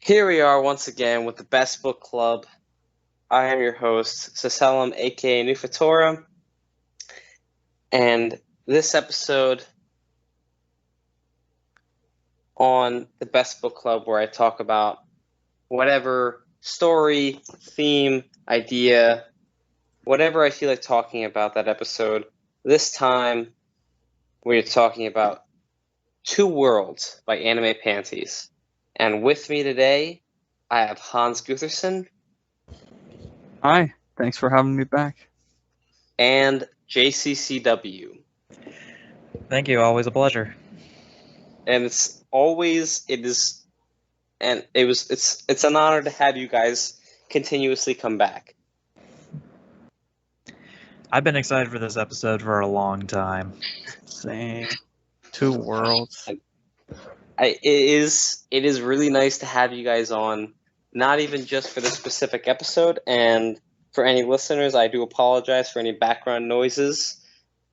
Here we are once again with the Best Book Club. I am your host, Saselam, aka Nufatora, and this episode on the Best Book Club, where I talk about whatever story, theme, idea, whatever I feel like talking about that episode. This time, we're talking about Two Worlds by AnimePanties. And with me today, I have Hans Gutherson. Hi, thanks for having me back. And JCCW. Thank you, always a pleasure. And it's an honor to have you guys continuously come back. I've been excited for this episode for a long time. Same. Two Worlds. It is really nice to have you guys on, not even just for this specific episode. And for any listeners, I do apologize for any background noises.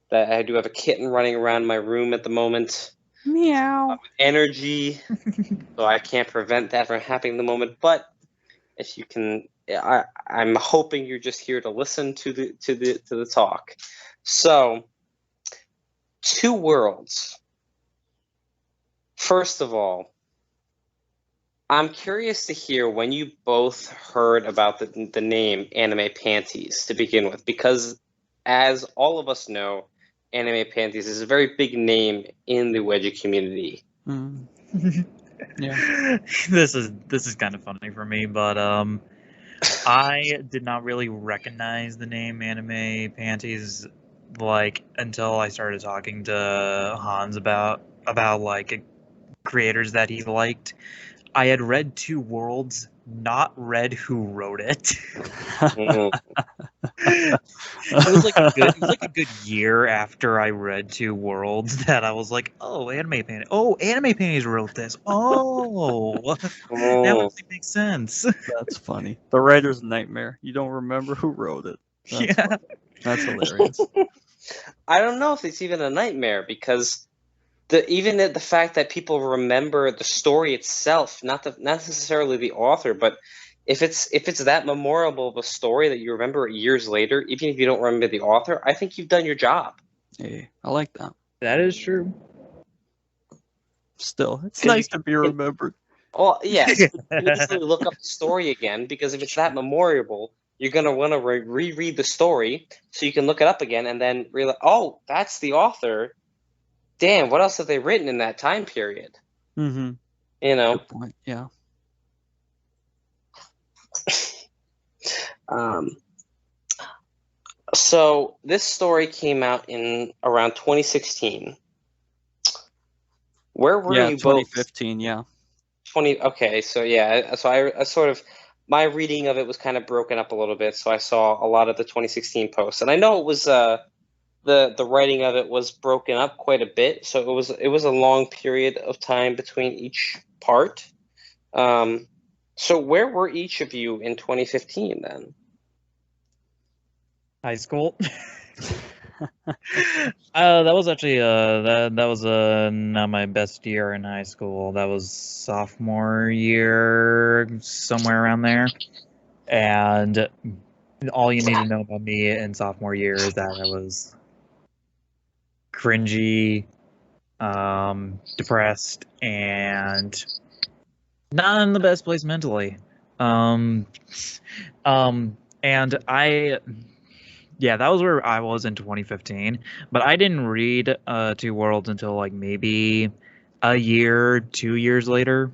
That I do have a kitten running around my room at the moment. Meow. With energy, so I can't prevent that from happening at the moment. But if you can, I'm hoping you're just here to listen to the talk. So, Two Worlds. First of all, I'm curious to hear when you both heard about the name AnimePanties to begin with, because as all of us know, AnimePanties is a very big name in the wedgie community. Mm. Yeah. This is kind of funny for me, but I did not really recognize the name AnimePanties until I started talking to Hans about creators that he liked. I had read Two Worlds, not read who wrote it. It was like a good year after I read Two Worlds that I was like, oh, AnimePanties. Oh, AnimePanties wrote this. Oh, that actually makes sense. That's funny. The writer's nightmare. You don't remember who wrote it. That's funny. That's hilarious. I don't know if it's even a nightmare, because the fact that people remember the story itself, not necessarily the author, but if it's that memorable of a story that you remember it years later, even if you don't remember the author, I think you've done your job. Hey, I like that. That is true. Still, it's nice to be remembered. Well, yes, you can easily look up the story again, because if it's that memorable, you're going to want to reread the story so you can look it up again and then realize, oh, that's the author. Damn, what else have they written in that time period? Mm-hmm. You know? Good point. Yeah. So this story came out in around 2016. Where were you both? 2015, yeah. Okay, so yeah, so I sort of, my reading of it was kind of broken up a little bit, so I saw a lot of the 2016 posts, and I know it was the writing of it was broken up quite a bit, so it was a long period of time between each part. So where were each of you in 2015 then? High school. That was actually that was not my best year in high school. That was sophomore year, somewhere around there. And all you need to know about me in sophomore year is that I was cringy, depressed, and not in the best place mentally. And that was where I was in 2015. But I didn't read Two Worlds until like maybe a year, 2 years later.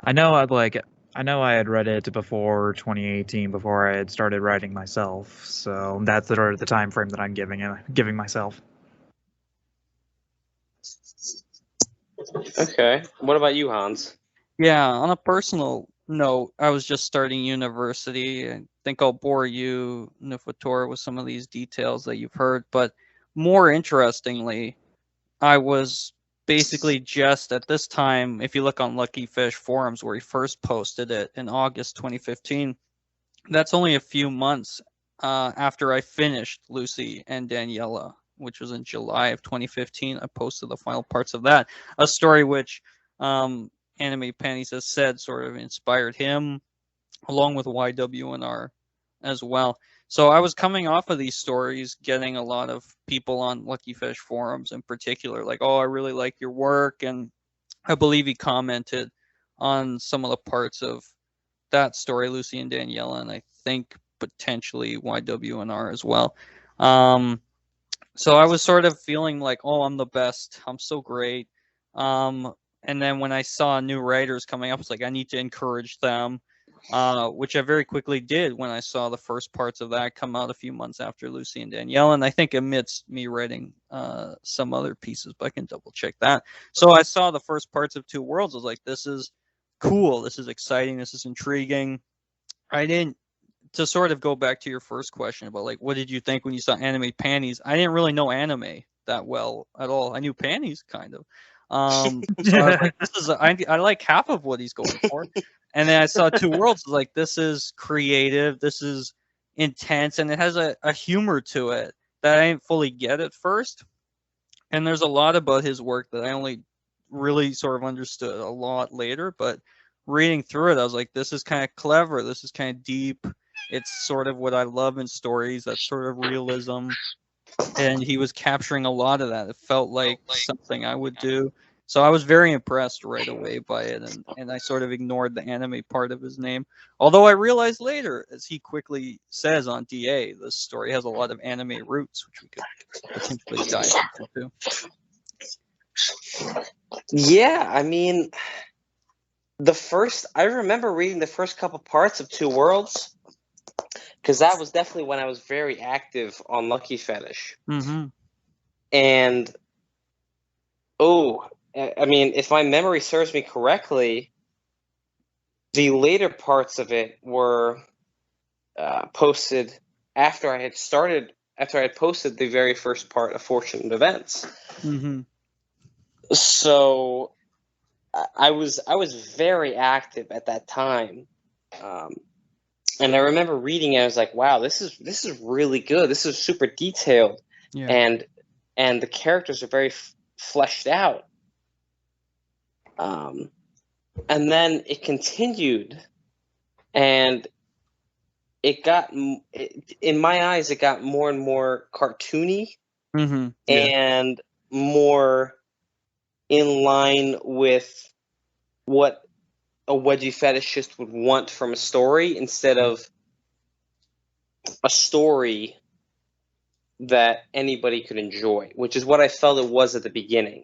I know I had read it before 2018, before I had started writing myself. So that's the time frame that I'm giving myself. Okay. What about you, Hans? Yeah, on a personal note, I was just starting university. I think I'll bore you, Nufator, with some of these details that you've heard. But more interestingly, I was basically just at this time, if you look on Lucky Fish forums where he first posted it in August 2015, that's only a few months after I finished Lucy and Daniela, which was in July of 2015. I posted the final parts of that, a story which AnimePanties has said sort of inspired him, along with YWNR as well. So I was coming off of these stories, getting a lot of people on Lucky Fish forums in particular, like, oh, I really like your work. And I believe he commented on some of the parts of that story, Lucy and Daniela, and I think potentially YWNR as well. So I was sort of feeling like, oh, I'm the best. I'm so great. And then when I saw new writers coming up, it's like, I need to encourage them, which I very quickly did when I saw the first parts of that come out a few months after Lucy and Danielle. And I think amidst me writing some other pieces, but I can double check that. So I saw the first parts of Two Worlds. I was like, this is cool. This is exciting. This is intriguing. I didn't, to sort of go back to your first question about like, what did you think when you saw AnimePanties? I didn't really know anime that well at all. I knew panties kind of. So I was like, this is I like half of what he's going for. And then I saw Two Worlds, like, this is creative, this is intense, and it has a humor to it that I didn't fully get at first. And there's a lot about his work that I only really sort of understood a lot later, but reading through it, I was like, this is kind of clever, this is kind of deep. It's sort of what I love in stories, that sort of realism. And he was capturing a lot of that. It felt like something I would do. So I was very impressed right away by it, and I sort of ignored the anime part of his name. Although I realized later, as he quickly says on DA, this story has a lot of anime roots, which we could potentially dive into too. Yeah, I mean, I remember reading the first couple parts of Two Worlds, because that was definitely when I was very active on Lucky Fetish. Mm-hmm. And, I mean, if my memory serves me correctly, the later parts of it were posted after I had posted the very first part of Fortunate Events. Mm-hmm. So I was very active at that time. And I remember reading it, I was like, wow, this is really good. This is super detailed. Yeah. And the characters are very fleshed out. And then it continued, and in my eyes, it got more and more cartoony, Mm-hmm. and more in line with what a wedgie fetishist would want from a story, instead of a story that anybody could enjoy, which is what I felt it was at the beginning.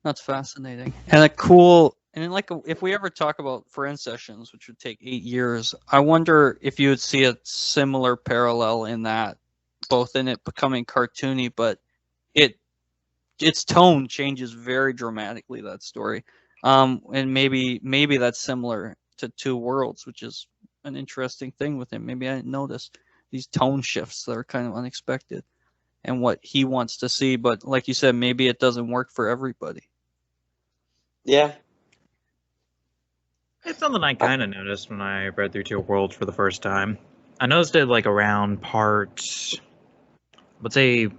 That's fascinating. And a cool, and like, if we ever talk about friend sessions, which would take 8 years, I wonder if you would see a similar parallel in that, both in it becoming cartoony, but its tone changes very dramatically, that story. And maybe that's similar to Two Worlds, which is an interesting thing with him. Maybe I didn't notice these tone shifts that are kind of unexpected and what he wants to see. But like you said, maybe it doesn't work for everybody. Yeah. It's something I kind of noticed when I read through Two Worlds for the first time. I noticed it like around part, let's say,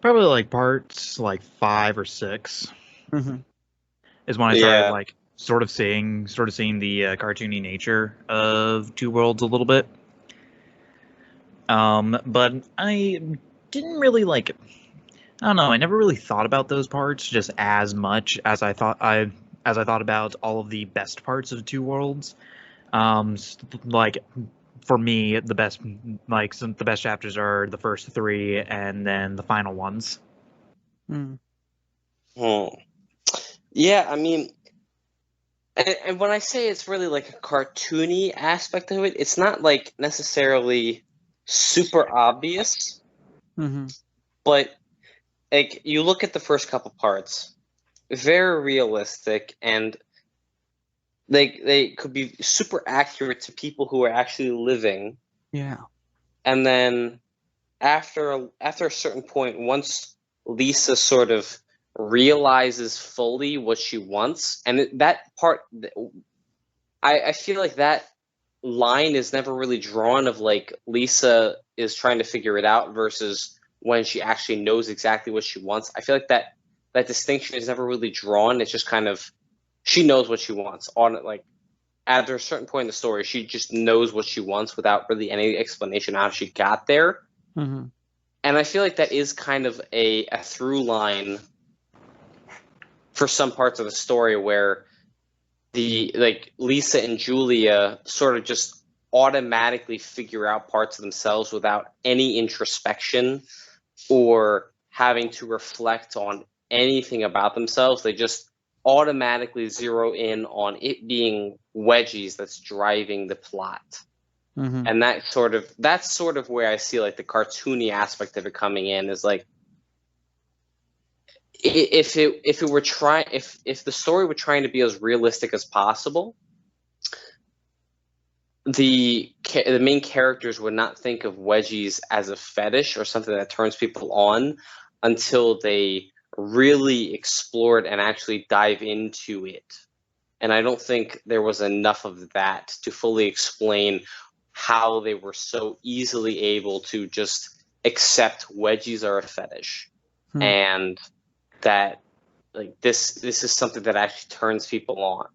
probably like parts like 5 or 6 Mm-hmm. is when I started like sort of seeing the cartoony nature of Two Worlds a little bit. But I didn't really like. I don't know. I never really thought about those parts just as much as I thought about all of the best parts of Two Worlds. Like for me, the best chapters are the first 3, and then the final ones. Mm. Yeah, I mean, and when I say it's really like a cartoony aspect of it, it's not like necessarily super obvious, Mm-hmm. but like, you look at the first couple parts, very realistic, and they could be super accurate to people who are actually living. Yeah. And then after a certain point, once Lisa sort of realizes fully what she wants, and that part, I feel like that line is never really drawn, of like Lisa is trying to figure it out versus when she actually knows exactly what she wants. I feel like that distinction is never really drawn. It's just kind of, she knows what she wants. Like, at a certain point in the story, she just knows what she wants without really any explanation how she got there. Mm-hmm. And I feel like that is kind of a through line for some parts of the story where Lisa and Julia sort of just automatically figure out parts of themselves without any introspection or having to reflect on anything about themselves. They just automatically zero in on it being Wedgies that's driving the plot. Mm-hmm. And that's sort of where I see like the cartoony aspect of it coming in, is like, if the story were trying to be as realistic as possible, the main characters would not think of Wedgies as a fetish or something that turns people on until they really explore it and actually dive into it. And I don't think there was enough of that to fully explain how they were so easily able to just accept Wedgies are a fetish. And that like this is something that actually turns people on.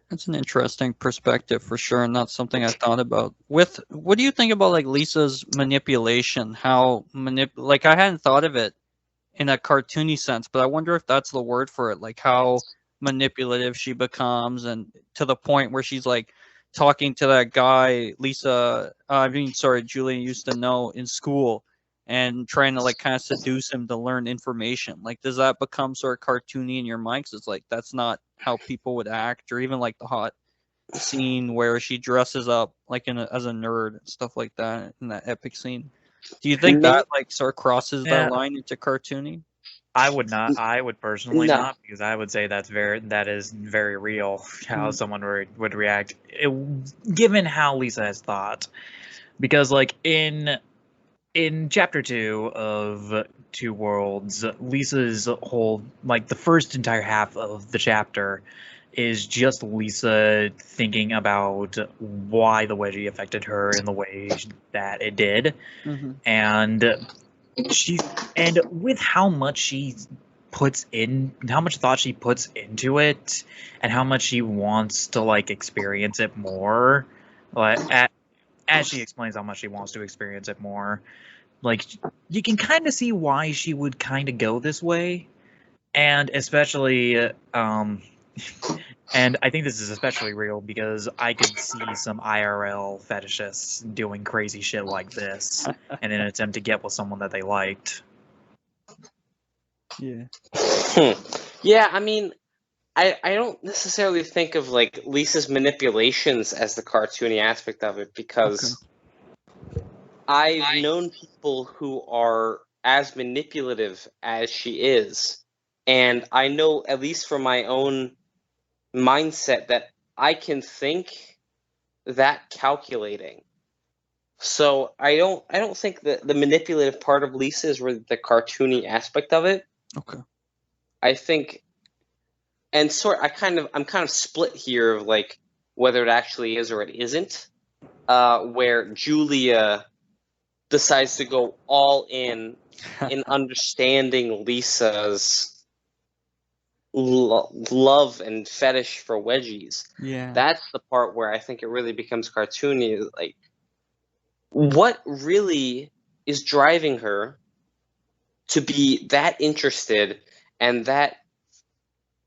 That's an interesting perspective for sure, and not something I thought about. What do you think about like Lisa's manipulation? How like I hadn't thought of it in a cartoony sense, but I wonder if that's the word for it. Like how manipulative she becomes, and to the point where she's like talking to that guy Julian used to know in school, and trying to like kind of seduce him to learn information. Like, does that become sort of cartoony in your mind? 'Cause it's like that's not how people would act. Or even like the hot scene where she dresses up like as a nerd and stuff like that in that epic scene. Do you think that like sort of crosses that line into cartoony? I would not. I would personally not, because I would say that is very real how someone would react, given how Lisa has thought. Because like in chapter 2 of Two Worlds, Lisa's whole, like the first entire half of the chapter is just Lisa thinking about why the Wedgie affected her in the way that it did. And with how much thought she puts into it, and how much she wants to like experience it more, like as she explains how much she wants to experience it more, like you can kind of see why she would kind of go this way. And especially and I think this is especially real because I could see some IRL fetishists doing crazy shit like this in an attempt to get with someone that they liked. Yeah. Yeah, I mean, I don't necessarily think of like Lisa's manipulations as the cartoony aspect of it, because I've known people who are as manipulative as she is, and I know, at least from my own mindset, that I can think that calculating. So I don't think that the manipulative part of Lisa is really the cartoony aspect of it. Okay. I think, and I'm kind of split here of like whether it actually is or it isn't. Where Julia decides to go all in understanding Lisa's love and fetish for Wedgies. Yeah. That's the part where I think it really becomes cartoony. Like, what really is driving her to be that interested and that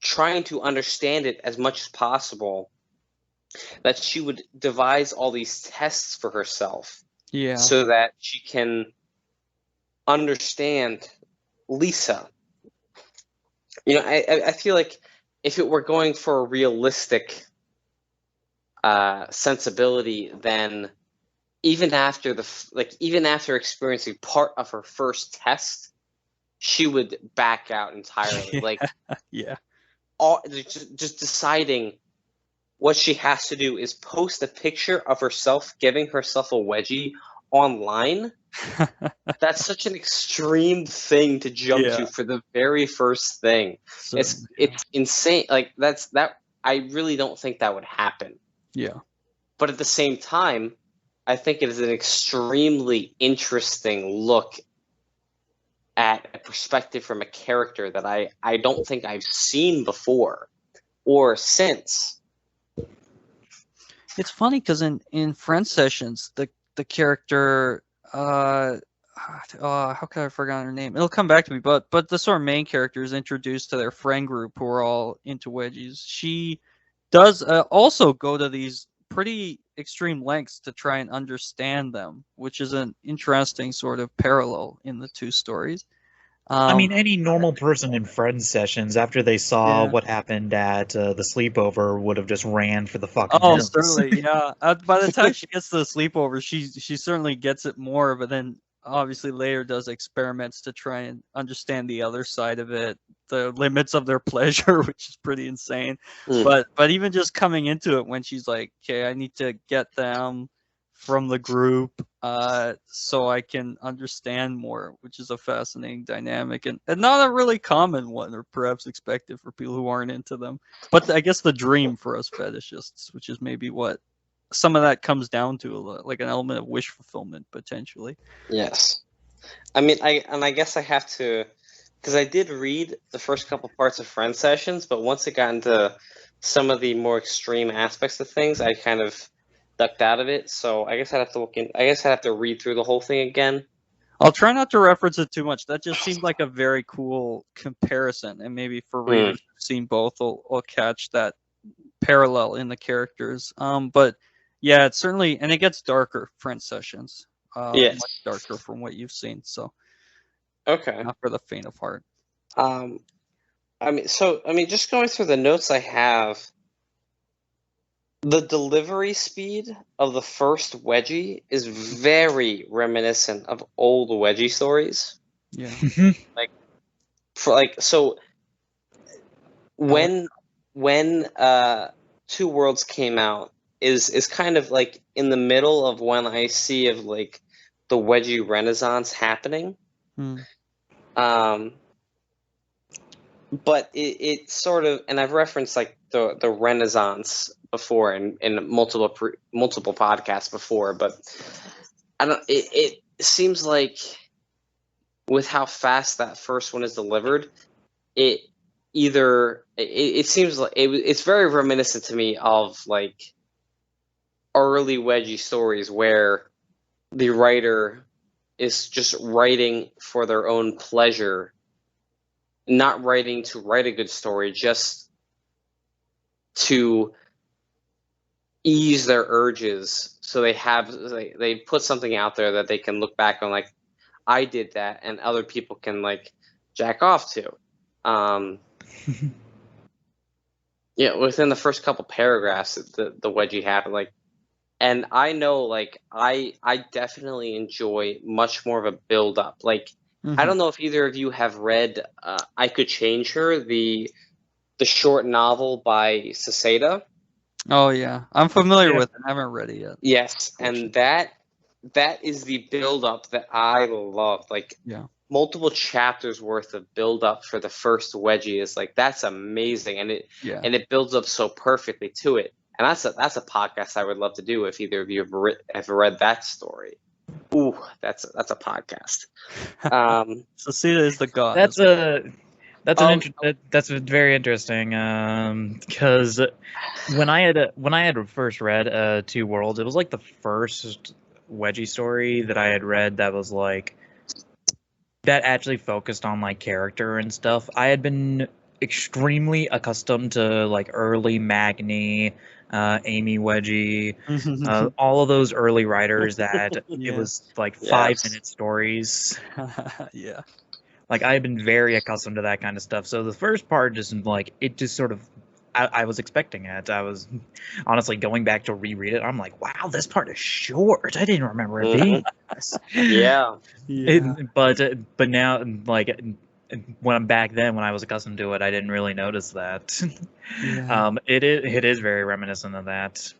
trying to understand it as much as possible, that she would devise all these tests for herself, so that she can understand Lisa. You know, I feel like if it were going for a realistic sensibility, then even after experiencing part of her first test, she would back out entirely. Like, just deciding what she has to do is post a picture of herself giving herself a wedgie online. That's such an extreme thing to jump to for the very first thing. So, it's insane. Like, I really don't think that would happen. Yeah. But at the same time, I think it is an extremely interesting look at a perspective from a character that I don't think I've seen before or since. It's funny because in Friend Sessions, the character, how could I have forgotten her name? It'll come back to me. But the sort of main character is introduced to their friend group who are all into wedgies. She does also go to these pretty extreme lengths to try and understand them, which is an interesting sort of parallel in the two stories. I mean, any normal person in Friends Sessions, after they saw what happened at the sleepover, would have just ran for the fucking hills. Certainly, yeah. By the time she gets to the sleepover, she certainly gets it more, but then obviously later does experiments to try and understand the other side of it, the limits of their pleasure, which is pretty insane. But even just coming into it when she's like, okay, I need to get them from the group so I can understand more, which is a fascinating dynamic and not a really common one, or perhaps expected for people who aren't into them. But I guess the dream for us fetishists, which is maybe what some of that comes down to, like an element of wish fulfillment, potentially. Yes. I mean, I guess I have to, because I did read the first couple parts of Friend Sessions, but once it got into some of the more extreme aspects of things, I kind of ducked out of it. So I guess I'd have to I guess I'd have to read through the whole thing again. I'll try not to reference it too much. That just seemed like a very cool comparison, and maybe for readers who've seen both will catch that parallel in the characters. But yeah, it's certainly, and it gets darker. Friend Sessions, much darker from what you've seen. So okay, not for the faint of heart. I mean, just going through the notes I have. The delivery speed of the first wedgie is very reminiscent of old wedgie stories. Yeah. When Two Worlds came out is kind of like in the middle of when I see of like the wedgie renaissance happening. But it sort of, and I've referenced like the Renaissance before in multiple podcasts before, but I don't. It seems like with how fast that first one is delivered, it seems like it's very reminiscent to me of like early wedgie stories where the writer is just writing for their own pleasure. Not writing to write a good story, just to ease their urges. So they put something out there that they can look back on, like, I did that, and other people can like jack off to. Yeah, within the first couple paragraphs, the wedgie happened. Like, and I know, like, I definitely enjoy much more of a build up. Like. I don't know if either of you have read I Could Change Her, the short novel by Saseda. Oh, yeah. I'm familiar with it. I haven't read it yet. Yes, and that is the build-up that I love. Like, multiple chapters worth of build-up for the first wedgie is like, that's amazing, and it builds up so perfectly to it. And that's a podcast I would love to do if either of you have read that story. Ooh, that's a podcast. Saseda is the god. That's very interesting. Because when I had first read Two Worlds, it was like the first wedgie story that I had read that was like that actually focused on like character and stuff. I had been extremely accustomed to like early Magni, Amy Wedgie, all of those early writers that it was like 5-minute stories. Yeah. Like I had been very accustomed to that kind of stuff. So the first part just like it just sort of I was expecting it. I was honestly going back to reread it. I'm like, wow, this part is short. I didn't remember it being this. Yeah. But now like when I'm back then, when I was accustomed to it, I didn't really notice that. It is very reminiscent of that,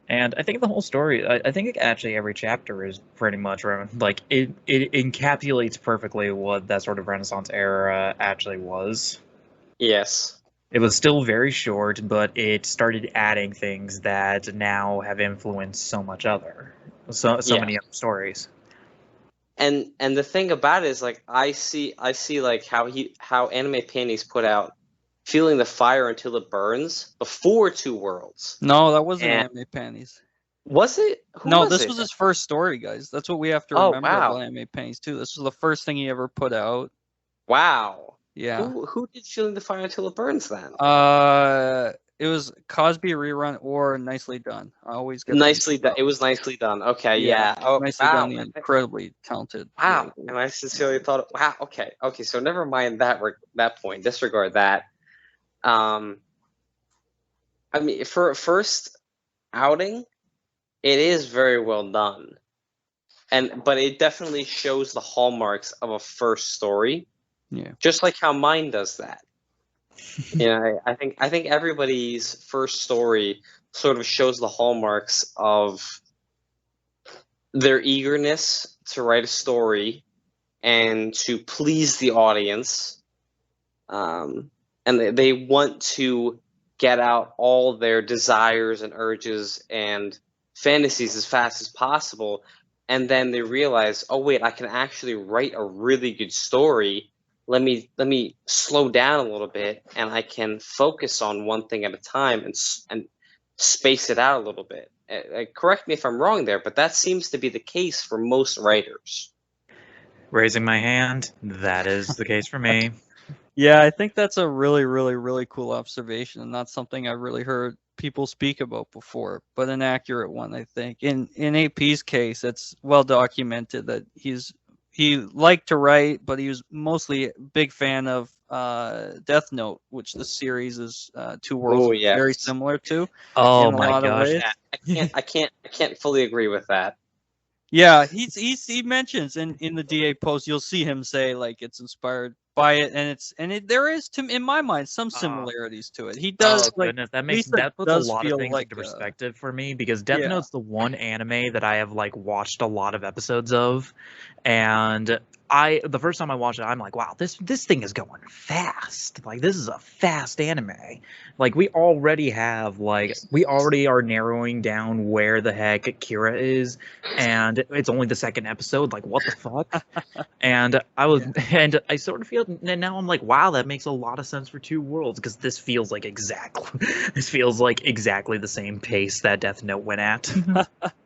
and I think the whole story. I think actually every chapter is pretty much like it encapsulates perfectly what that sort of Renaissance era actually was. Yes, it was still very short, but it started adding things that now have influenced so many other stories. And the thing about it is, like, I see like how AnimePanties put out feeling the fire until it burns before Two Worlds. No, that wasn't And AnimePanties. was it? Who No, was this it? was his first story, guys. That's what we have to Oh, remember wow. about AnimePanties too. This was the first thing he ever put out. Wow. Yeah. Who did Feeling the Fire Until It Burns then? It was Cosby Rerun or Nicely Done. I always get Nicely done. It was Nicely Done. Okay, yeah. Oh, Nicely wow. Done, the incredibly talented. Wow. writer. And I sincerely thought, wow. Okay. So never mind that point. Disregard that. I mean, for a first outing, it is very well done, but it definitely shows the hallmarks of a first story. Yeah. Just like how mine does that. I think everybody's first story sort of shows the hallmarks of their eagerness to write a story and to please the audience, and they want to get out all their desires and urges and fantasies as fast as possible, and then they realize, oh wait, I can actually write a really good story. Let me slow down a little bit, and I can focus on one thing at a time and space it out a little bit. Correct me if I'm wrong there, but that seems to be the case for most writers. Raising my hand, that is the case for me. Yeah, I think that's a really, really, really cool observation, and not something I've really heard people speak about before, but an accurate one, I think. In AP's case, it's well documented that he liked to write, but he was mostly a big fan of Death Note, which the series is Two Worlds is yes. very similar to. Oh in a my lot of gosh. ways. I can't fully agree with that. Yeah, he mentions in the DA post, you'll see him say like it's inspired by it, and there is, in my mind, some similarities to it. He does Goodness, that puts a lot of things into perspective for me, because Death Note's the one anime that I have like watched a lot of episodes of, and the first time I watched it, I'm like, wow, this thing is going fast. Like, this is a fast anime. Like, we already are narrowing down where the heck Kira is, and it's only the second episode. Like, what the fuck? And I sort of feel, and now I'm like, wow, that makes a lot of sense for Two Worlds, because this feels like exactly the same pace that Death Note went at.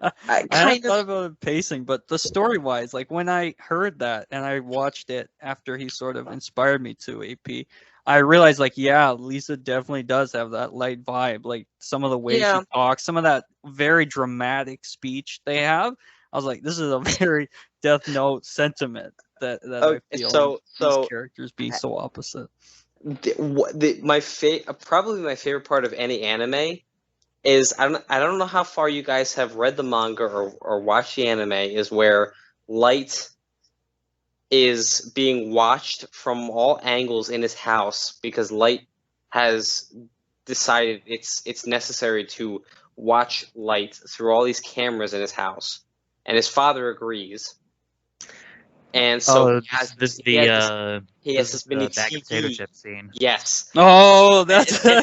I hadn't thought about pacing, but the story-wise, like when I heard that and I watched it after he sort of inspired me to AP, I realized, like, yeah, Lisa definitely does have that light vibe. Like, some of the ways she talks, some of that very dramatic speech they have, I was like, this is a very Death Note sentiment that I feel. These characters being so opposite. Probably my favorite part of any anime is, I don't know how far you guys have read the manga or watched the anime, is where Light is being watched from all angles in his house because Light has decided it's necessary to watch Light through all these cameras in his house, and his father agrees. And so he has this mini bag of potato chip scene. Yes. Oh, that's yeah.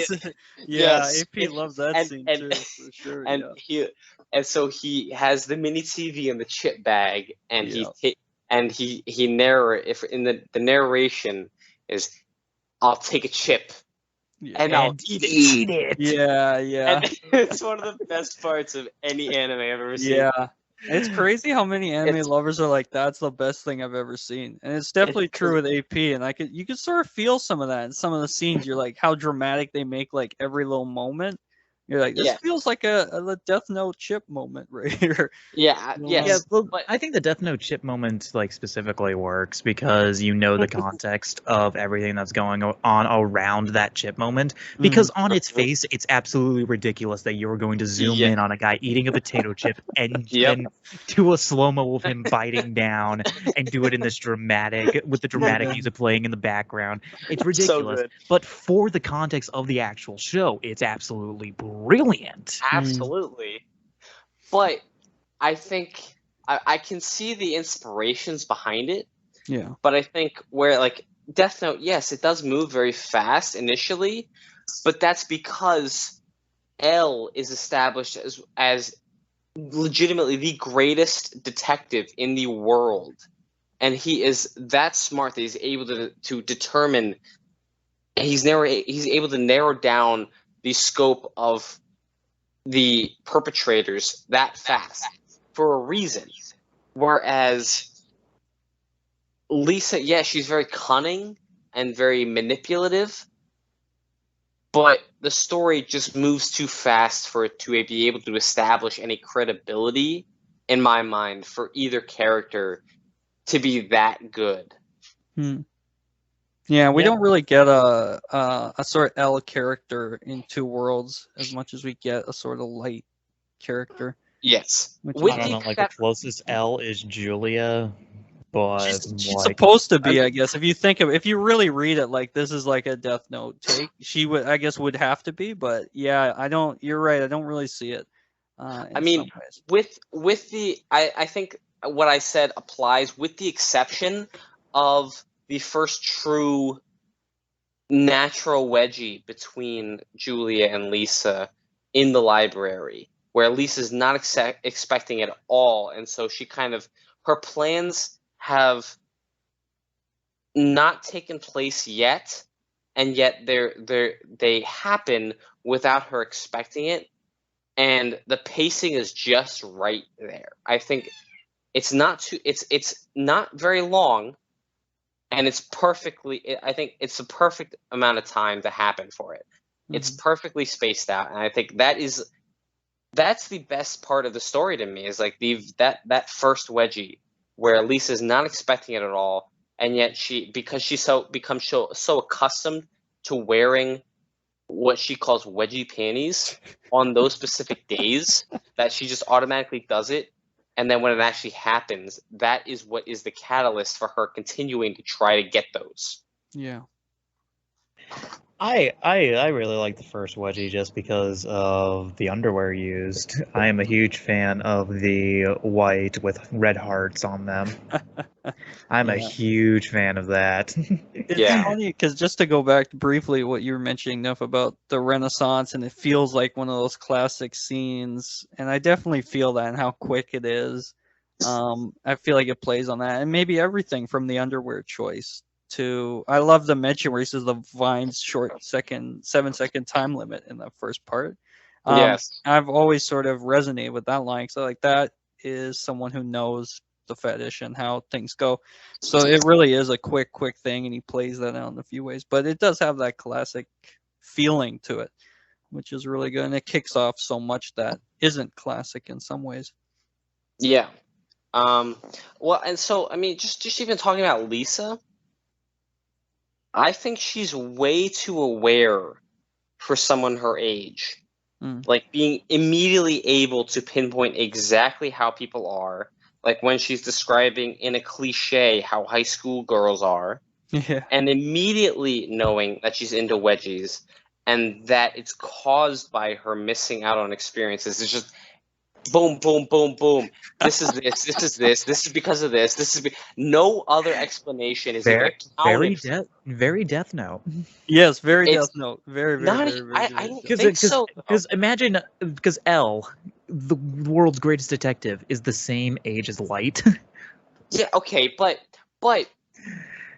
Yes. AP loves that scene too, for sure. And so he has the mini TV in the chip bag, and he narrate, if in the narration is, I'll take a chip and I'll eat it. Yeah. And it's one of the best parts of any anime I've ever seen. Yeah. It's crazy how many anime lovers are like, that's the best thing I've ever seen. And it's definitely true with AP, and you could sort of feel some of that in some of the scenes. You're like, how dramatic they make like every little moment. You're like, this feels like a Death Note chip moment right here. Yeah, but I think the Death Note chip moment like specifically works because you know the context of everything that's going on around that chip moment. Because on its face, it's absolutely ridiculous that you're going to zoom in on a guy eating a potato chip and then do a slow-mo of him biting down and do it in this with the dramatic music playing in the background. It's ridiculous. So but for the context of the actual show, it's absolutely brilliant. Absolutely. But I think I can see the inspirations behind it. Yeah. But I think where, like, Death Note, yes, it does move very fast initially, but that's because L is established as legitimately the greatest detective in the world. and he is that smart that he's able to determine. He's able to narrow down the scope of the perpetrators that fast for a reason. Whereas Lisa, yeah, she's very cunning and very manipulative, but the story just moves too fast for it to be able to establish any credibility, in my mind, for either character to be that good. Yeah, we don't really get a sort of L character in Two Worlds as much as we get a sort of light character. Yes. I don't know, like the closest L is Julia, but she's supposed to be, I guess. If you really read it like this is like a Death Note take, she would, I guess, would have to be. But yeah, you're right. I don't really see it. I mean, with the, I think what I said applies, with the exception of the first true natural wedgie between Julia and Lisa in the library, where Lisa's not expecting it at all, and so she her plans have not taken place yet, and yet they happen without her expecting it, and the pacing is just right there. I think it's not very long, and it's perfectly. I think it's the perfect amount of time to happen for it. Mm-hmm. It's perfectly spaced out, and I think that's the best part of the story to me, is like that first wedgie where Lisa's not expecting it at all, and yet because she's becomes so accustomed to wearing what she calls wedgie panties on those specific days that she just automatically does it. And then when it actually happens, that is what is the catalyst for her continuing to try to get those. Yeah. I really like the first wedgie just because of the underwear used. I am a huge fan of the white with red hearts on them. I'm a huge fan of that. It's funny because, just to go back briefly what you were mentioning, Nuff, about the Renaissance, and it feels like one of those classic scenes, and I definitely feel that and how quick it is. I feel like it plays on that, and maybe everything from the underwear choice to, I love the mention where he says the Vine's short 7-second time limit in the first part. Yes. I've always sort of resonated with that line, so like that is someone who knows the fetish and how things go. So it really is a quick thing, and he plays that out in a few ways. But it does have that classic feeling to it, which is really good, and it kicks off so much that isn't classic in some ways. Yeah. Well, and so, I mean, just even talking about Lisa, I think she's way too aware for someone her age. Like, being immediately able to pinpoint exactly how people are, like when she's describing in a cliche how high school girls are, and immediately knowing that she's into wedgies and that it's caused by her missing out on experiences. It's just boom, boom, boom, boom. This is this. This is this. This is because of this. This is no other explanation is very Death Note. Yes, very Death Note. Very. I don't think so. Because imagine, because L, the world's greatest detective, is the same age as Light. Yeah. Okay, but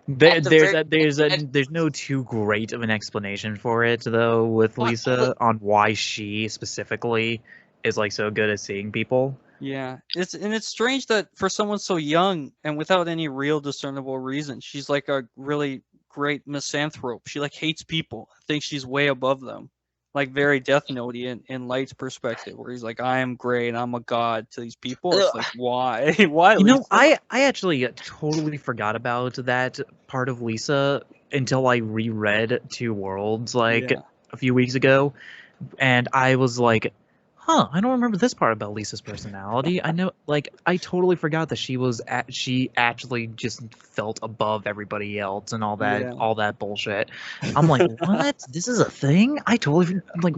there's no too great of an explanation for it though with Lisa on why she specifically is like so good at seeing people. Yeah, it's strange that for someone so young and without any real discernible reason, she's like a really great misanthrope. She like hates people, thinks she's way above them, like very Death Note-y in Light's perspective, where he's like, I am great, I'm a god to these people. It's like, why? Why? You know, I actually totally forgot about that part of Lisa until I reread Two Worlds like a few weeks ago, and I was like, I don't remember this part about Lisa's personality. I know, like, I totally forgot that she actually just felt above everybody else and all that bullshit. I'm like, what? This is a thing? I totally, like,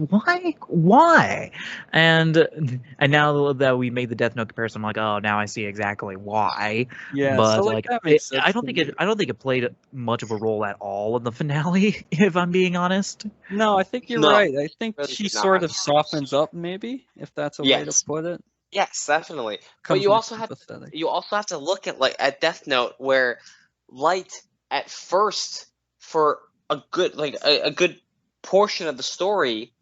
why? And now that we made the Death Note comparison, I'm like, oh, now I see exactly why. Yeah, but so like, that makes sense. I don't think it played much of a role at all in the finale, if I'm being honest. No, I think you're right. I think she sort of softens up, maybe, if that's a way to put it. Yes, definitely. But Comes more sympathetic. you also have to look at Death Note, where Light at first, for a good portion of the story,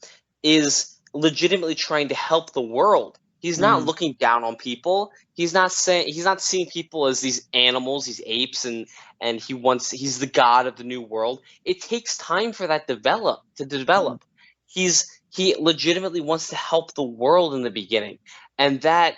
is legitimately trying to help the world. He's not looking down on people. He's not seeing people as these animals, these apes, and he's the god of the new world. It takes time for that to develop. He legitimately wants to help the world in the beginning, and that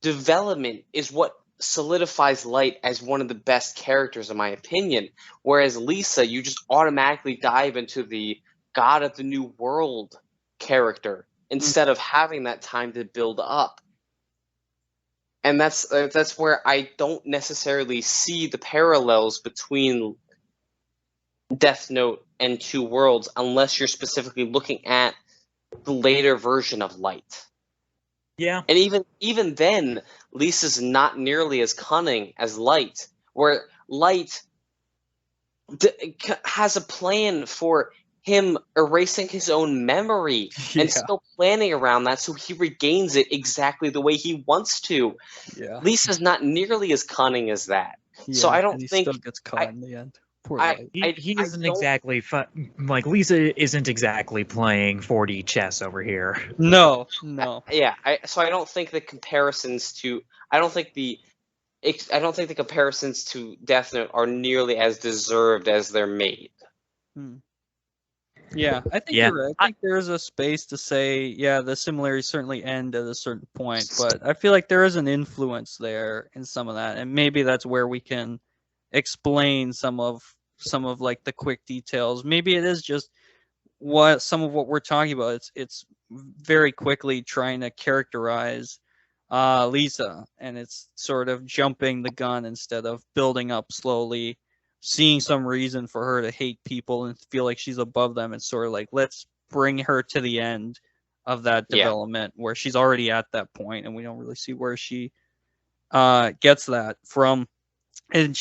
development is what solidifies Light as one of the best characters, in my opinion. Whereas Lisa, you just automatically dive into the God of the New World character instead of having that time to build up. And that's where I don't necessarily see the parallels between Death Note and Two Worlds, unless you're specifically looking at the later version of Light. Yeah. And even then, Lisa's not nearly as cunning as Light, where Light has a plan for him erasing his own memory and still planning around that so he regains it exactly the way he wants to. Yeah. Lisa's not nearly as cunning as that. Yeah, So I don't and he think still gets caught in the end. Poor I, Light. He I isn't don't- exactly like Lisa isn't exactly playing 4D chess over here. No. so I don't think the comparisons to I don't think the comparisons to Death Note are nearly as deserved as they're made. Yeah, I think Yeah. you're right. I think there is a space to say, yeah, the similarities certainly end at a certain point, but I feel like there is an influence there in some of that, and maybe that's where we can explain some of like the quick details. Maybe it is just some of what we're talking about. It's very quickly trying to characterize Lisa, and it's sort of jumping the gun instead of building up slowly, seeing some reason for her to hate people and feel like she's above them. It's sort of like, let's bring her to the end of that development where she's already at that point, and we don't really see where she gets that from. And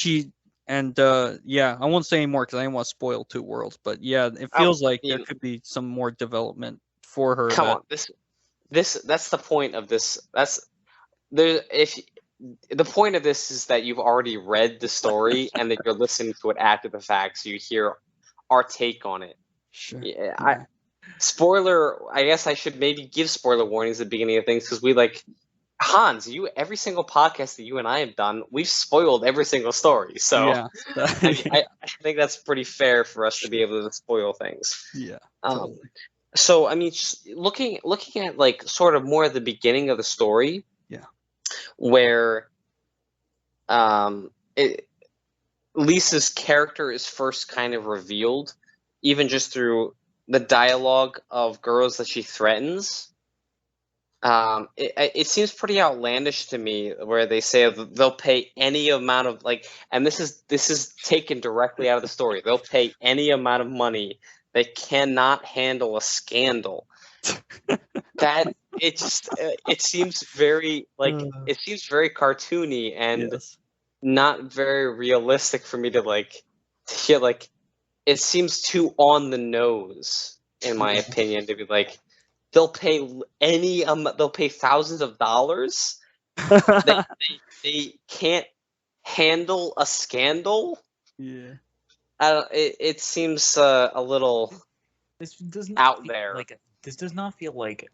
I won't say anymore because I didn't want to spoil Two Worlds, but yeah, it feels like there could be some more development for her. Come on, that's the point of this. The point of this is that you've already read the story and that you're listening to it after the fact, so you hear our take on it. Sure. Yeah. Spoiler. I guess I should maybe give spoiler warnings at the beginning of things, because we Hans. Every single podcast that you and I have done, we've spoiled every single story. So yeah, I think that's pretty fair for us to be able to spoil things. Yeah. Totally. So I mean, just looking at sort of more at the beginning of the story. Yeah. Where Lisa's character is first kind of revealed, even just through the dialogue of girls that she threatens. It seems pretty outlandish to me, where they say they'll pay any amount of and this is taken directly out of the story. They'll pay any amount of money. They cannot handle a scandal. That it seems very it seems very cartoony and not very realistic for me to hear. It seems too on the nose, in my opinion, to be they'll pay they'll pay thousands of dollars. They can't handle a scandal. Yeah. It seems a little out there. This does not feel like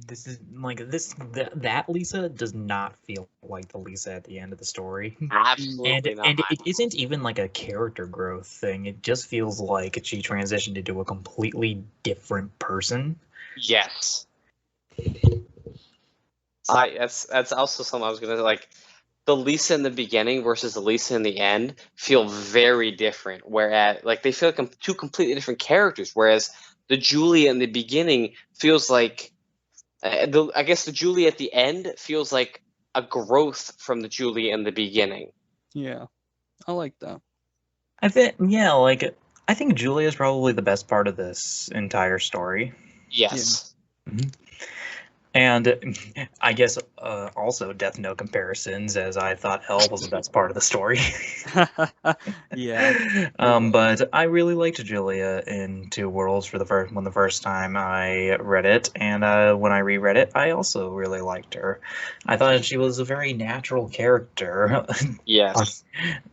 this is that Lisa does not feel like the Lisa at the end of the story. Absolutely not. And it isn't even like a character growth thing. It just feels like she transitioned into a completely different person. Yes. That's also something I was gonna the Lisa in the beginning versus the Lisa in the end feel very different. Whereas they feel like two completely different characters. Whereas the Julie in the beginning feels like I guess the Julie at the end feels like a growth from the Julie in the beginning. Yeah, I like that. I think Julia is probably the best part of this entire story. Yes. Yeah. And I guess also Death Note comparisons, as I thought Hell was the best part of the story. Yeah. But I really liked Julia in Two Worlds for the first time I read it, and when I reread it, I also really liked her. I thought she was a very natural character Yes.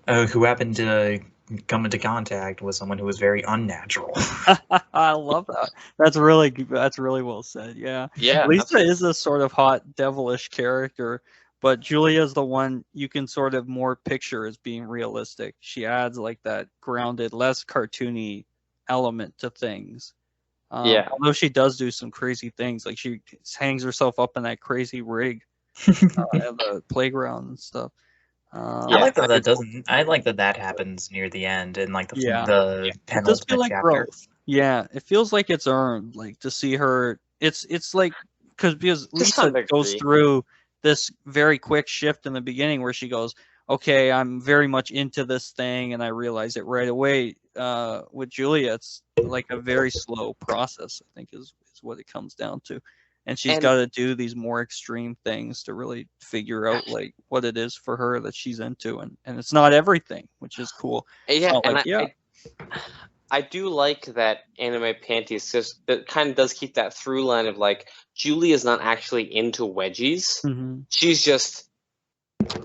who happened to come into contact with someone who was very unnatural. I love that. That's really well said. Yeah. Yeah. Lisa is a sort of hot, devilish character, but Julia's the one you can sort of more picture as being realistic. She adds like that grounded, less cartoony element to things. Yeah. Although she does do some crazy things, like she hangs herself up in that crazy rig at the playground and stuff. I like that that doesn't. I like that happens near the end in like the It does feel penultimate like chapter. growth. Yeah, it feels like it's earned. Like to see her, it's like because Lisa goes through this very quick shift in the beginning where she goes, "Okay, I'm very much into this thing," and I realize it right away. With Julia, it's like a very slow process. I think is what it comes down to. And she's got to do these more extreme things to really figure out like what it is for her that she's into, and it's not everything, which is cool. Yeah, and I do like that AnimePanties just that kind of does keep that through line of like Julie is not actually into wedgies. Mm-hmm. She's just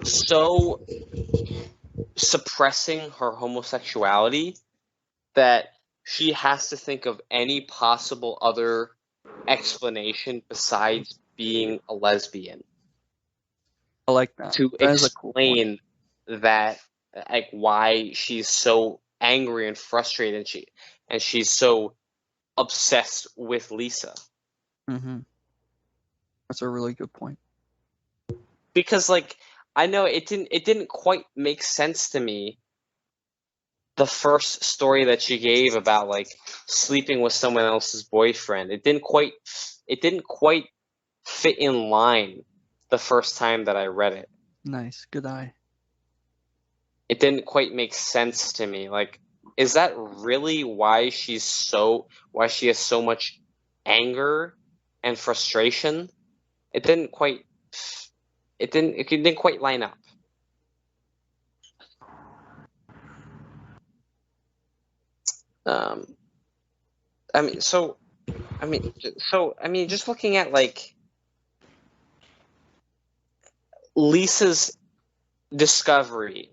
so suppressing her homosexuality that she has to think of any possible other explanation besides being a lesbian. I like that. To explain that, like, why she's so angry and frustrated, and she's so obsessed with Lisa. Mm-hmm. That's a really good point. Because, like, I know it didn't quite make sense to me. The first story that she gave about like sleeping with someone else's boyfriend, it didn't quite fit in line the first time that I read it. Nice, good eye. It didn't quite make sense to me. Like, is that really why she has so much anger and frustration? It didn't quite line up. Just looking at like Lisa's discovery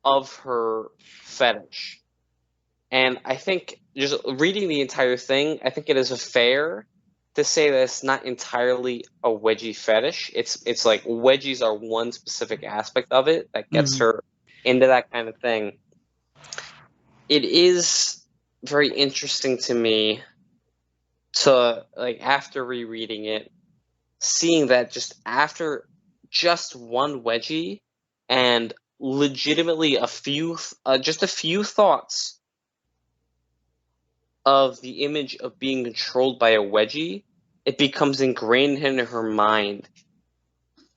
of her fetish, and I think just reading the entire thing, I think it is fair to say that it's not entirely a wedgie fetish. It's like wedgies are one specific aspect of it that gets her into that kind of thing. It is very interesting to me to, like, after rereading it, seeing that just after just one wedgie and legitimately just a few thoughts of the image of being controlled by a wedgie, it becomes ingrained in her mind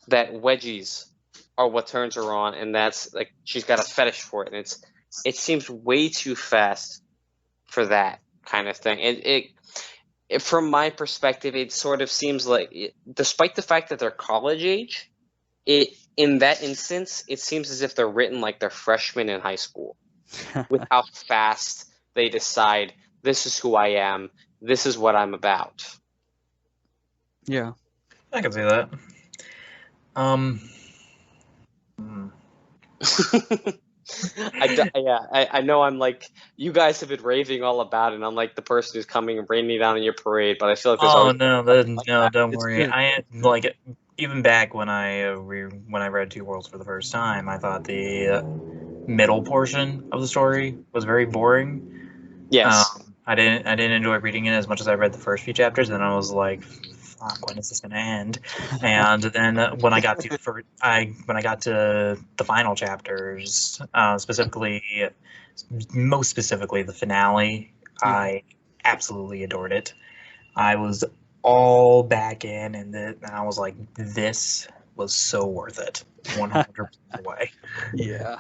that wedgies are what turns her on, and that's like she's got a fetish for it, and it seems way too fast for that kind of thing. It from my perspective, it sort of seems like, despite the fact that they're college age, in that instance, it seems as if they're written like they're freshmen in high school, with how fast they decide, this is who I am, this is what I'm about. Yeah. I can see that. I know I'm like, you guys have been raving all about it, and I'm like the person who's coming and raining down in your parade, but I feel like there's don't worry. I like it. Even back when I read Two Worlds for the first time, I thought the middle portion of the story was very boring. Yes. I didn't enjoy reading it as much as I read the first few chapters, and I was like, fuck, when is this gonna end? And then when I got to the final chapters, most specifically the finale, I absolutely adored it. I was all back in, and I was like, this was so worth it, 100% away. Yeah.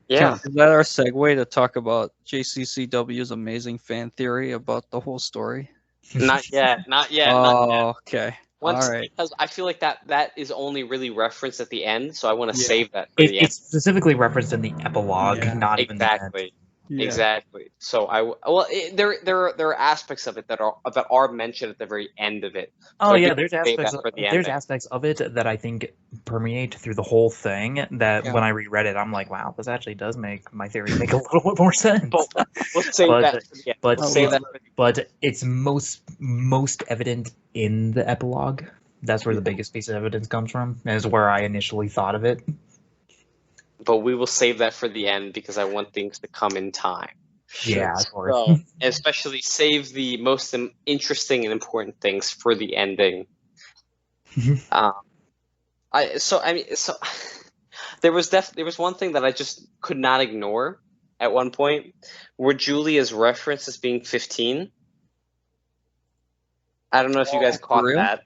Yeah. Is that our segue to talk about JCCW's amazing fan theory about the whole story? Not yet. Not yet. Oh, okay. Once, All right. because I feel like that is only really referenced at the end, so I want to Yeah. save that for the end. It's specifically referenced in the epilogue, Yeah. not even the end. Exactly. Yeah. Exactly. So there are aspects of it that are mentioned at the very end of it. Oh So I yeah, do there's save aspects. that for the There's ending. aspects of it that I think permeate through the whole thing. That Yeah. when I reread it, I'm like, wow, this actually does make my theory make a little bit more sense. But we'll save But- that for the end. but We'll save it's- that for the But it's most evident in the epilogue. That's where the Yeah. biggest piece of evidence comes from. And is where I initially thought of it. But we will save that for the end because I want things to come in time. Yeah, of course. So, especially save the most interesting and important things for the ending. There was one thing that I just could not ignore at one point, where Julia's reference as being 15. I don't know if you guys For caught real? that.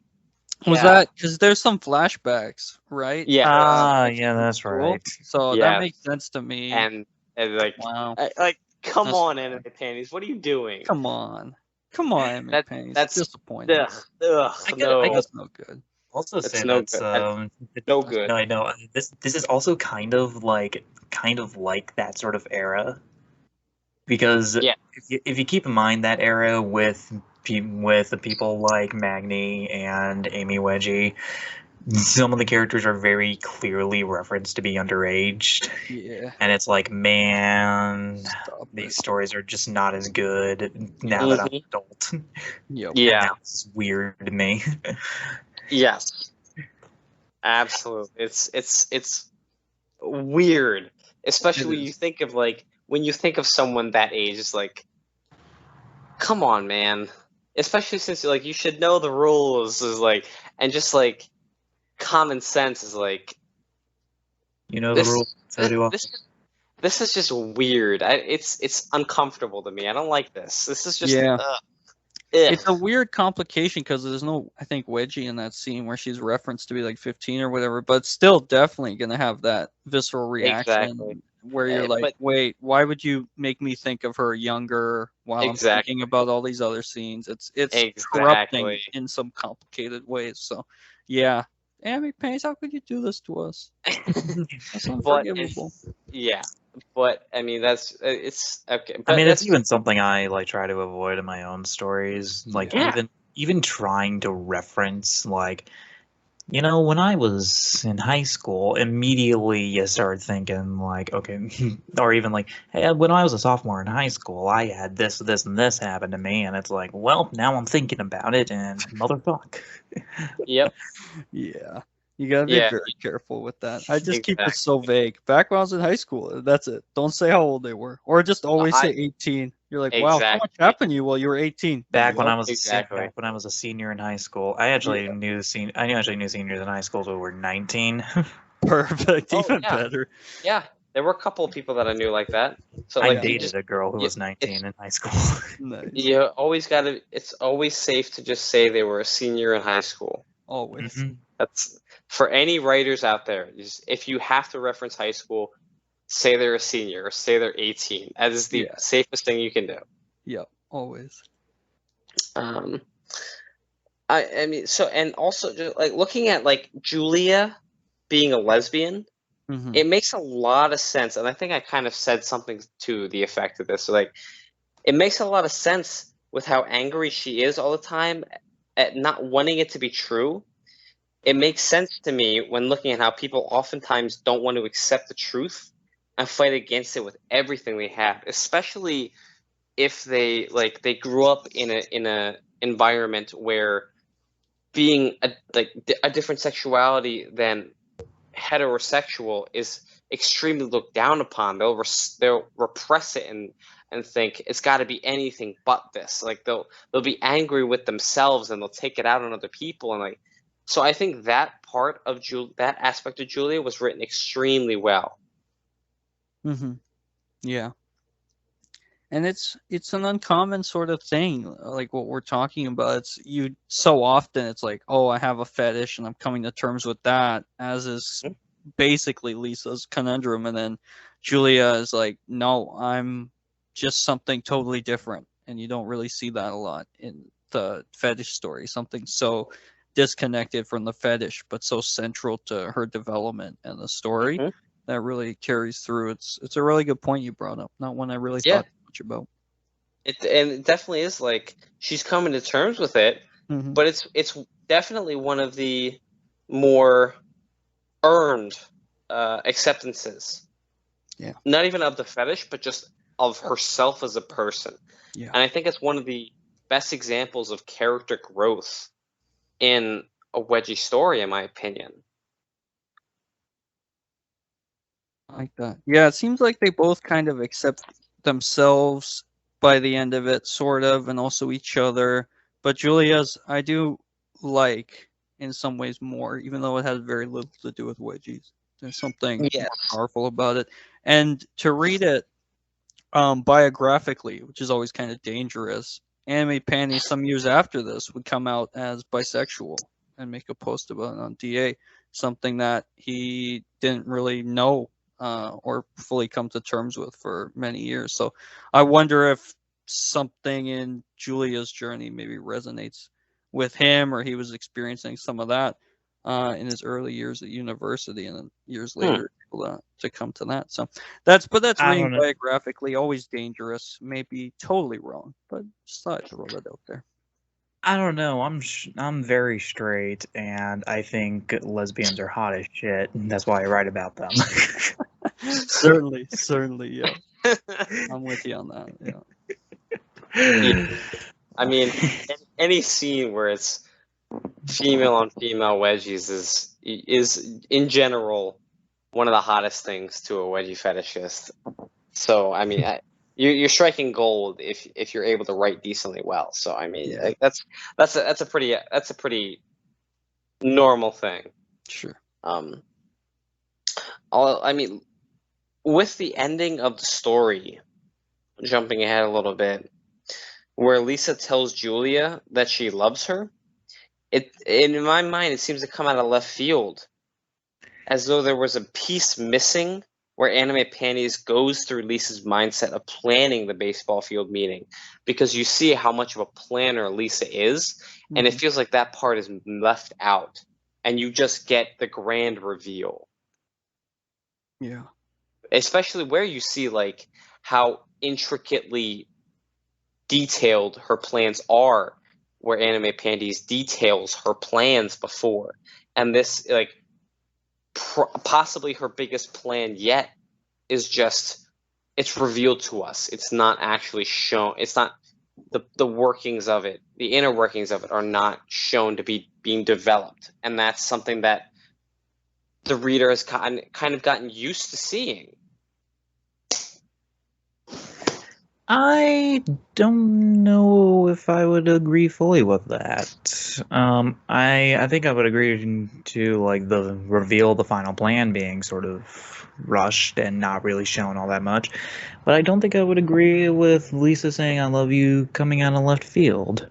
Was Yeah. that because there's some flashbacks, right? Yeah. Yeah, that's Cool. right. So Yeah. that makes sense to me. And like, Wow. come That's on, fine. AnimePanties, what are you doing? Come on. That- AnimePanties. that's- disappointing. Ugh, no. That's no good. Also That's say no that's good. No good. No, I know. This is also kind of like that sort of era, because Yeah. if you keep in mind that era with the people like Magni and Amy Wedgie, some of the characters are very clearly referenced to be underage, Yeah. and it's like, man, Stop these it. stories are just not as good now that I'm an adult. Yep. Yeah. And that's weird to me. Yes. Absolutely. It's weird, especially It when you think of someone that age. It's like, come on, man. Especially since you should know the rules, and just common sense is like, You know this. the rules. So do I. This is just weird. It's uncomfortable to me. I don't like this. This is just Yeah. ugh. It's a weird complication because there's no, I think, Wedgie in that scene where she's referenced to be like 15 or whatever, but still definitely gonna have that visceral reaction Exactly. where you're like, But- wait, why would you make me think of her younger while I'm Exactly. thinking about all these other scenes? It's corrupting Exactly. in some complicated ways. So, yeah, AnimePanties, how could you do this to us? That's unforgivable. Yeah, but I mean it's okay. I But mean, it's that's even something I try to avoid in my own stories. Like, Yeah. even trying to reference, like, when I was in high school, immediately you start thinking like, okay, or even like, hey, when I was a sophomore in high school, I had this, and this happened to me, and it's like, well, now I'm thinking about it, and motherfuck. Yep. Yeah. You gotta be Yeah. very careful with that. I just keep it Exactly. so vague. Back when I was in high school, that's it. Don't say how old they were, or just always I- say 18. You're like, wow, so much Exactly. happened to you while you were 18. Back when Yup. I was Exactly. back when I was a senior in high school, I actually knew seniors in high school who were 19. Perfect, Oh, even yeah. better. Yeah, there were a couple of people that I knew like that. So I like you dated just a girl who you- was 19 in high school. Nice. you always gotta. It's always safe to just say they were a senior in high school. Always. Mhm. That's for any writers out there. If you have to reference high school, say they're a senior or say they're 18. That is the Yeah. safest thing you can do. Yep, always. I mean, so and also just looking at Julia being a lesbian, Mhm. it makes a lot of sense, and I think I kind of said something to the effect of this. So, it makes a lot of sense with how angry she is all the time at not wanting it to be true. It makes sense to me when looking at how people oftentimes don't want to accept the truth and fight against it with everything they have, especially if they grew up in a environment where being a different sexuality than heterosexual is extremely looked down upon. They'll repress it and think it's got to be anything but this. They'll be angry with themselves and they'll take it out on other people, and so I think that part of that aspect of Julia was written extremely well. Mhm. Yeah. And it's an uncommon sort of thing, like what we're talking about. It's so often it's like, oh, I have a fetish and I'm coming to terms with that, as is basically Lisa's conundrum, and then Julia is like, no, I'm just something totally different, and you don't really see that a lot in the fetish story, something so disconnected from the fetish, but so central to her development and the story Mhm. that really carries through. It's a really good point you brought up. Not one I really Yeah. thought much about. And it definitely is like she's coming to terms with it, Mhm. but it's definitely one of the more earned acceptances. Yeah. Not even of the fetish, but just of herself as a person. Yeah. And I think it's one of the best examples of character growth in a wedgie story, in my opinion. I like that. Yeah, it seems like they both kind of accept themselves by the end of it, sort of, and also each other. But Julia's, I do like in some ways more, even though it has very little to do with wedgies. There's something Yes. more powerful about it. And to read it biographically, which is always kind of dangerous, AnimePanties some years after this would come out as bisexual and make a post about it on DA, something that he didn't really know or fully come to terms with for many years. So I wonder if something in Julia's journey maybe resonates with him, or he was experiencing some of that in his early years at university, and then years later to come to that. So that's I reading don't know. biographically, always dangerous, maybe totally wrong, but just thought I'd throw that out there. I don't know. I'm very straight, and I think lesbians are hot as shit. And that's why I write about them. certainly, yeah. I'm with you on that. Yeah. I mean, any scene where it's female on female wedgies is in general one of the hottest things to a wedgie fetishist. So I mean, you're striking gold if you're able to write decently well. So I mean, Yeah. that's a pretty normal thing. Sure. I mean, with the ending of the story, jumping ahead a little bit, where Lisa tells Julia that she loves her, in my mind it seems to come out of left field, as though there was a piece missing where AnimePanties goes through Lisa's mindset of planning the baseball field meeting, because you see how much of a planner Lisa is, and it feels like that part is left out, and you just get the grand reveal. Yeah. Especially where you see like how intricately detailed her plans are, where AnimePanties details her plans before, and this like possibly her biggest plan yet is just it's revealed to us. It's not actually shown. It's not the workings of it. The inner workings of it are not shown to be being developed, and that's something that the reader has kind of gotten used to seeing. I don't know if I would agree fully with that. I think I would agree to like the reveal, the final plan being sort of rushed and not really shown all that much. But I don't think I would agree with Lisa saying "I love you" coming out of left field.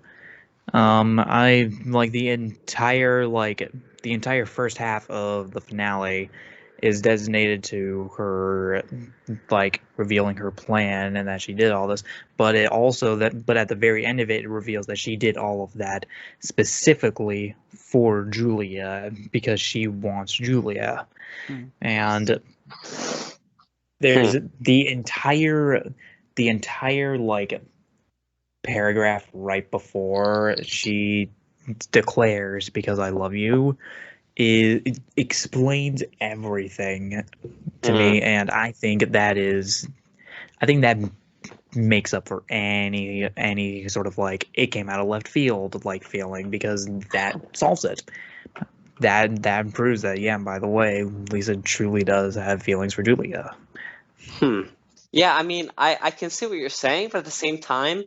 I like the entire first half of the finale is designated to her like revealing her plan and that she did all this, but at the very end of it, it reveals that she did all of that specifically for Julia because she wants Julia. And there's the entire like paragraph right before she declares "because I love you" it explains everything to me, and I think that makes up for any sort of like it came out of left field like feeling, because that solves it. That proves that, yeah, by the way, Lisa truly does have feelings for Julia. Yeah, I mean, I can see what you're saying, but at the same time,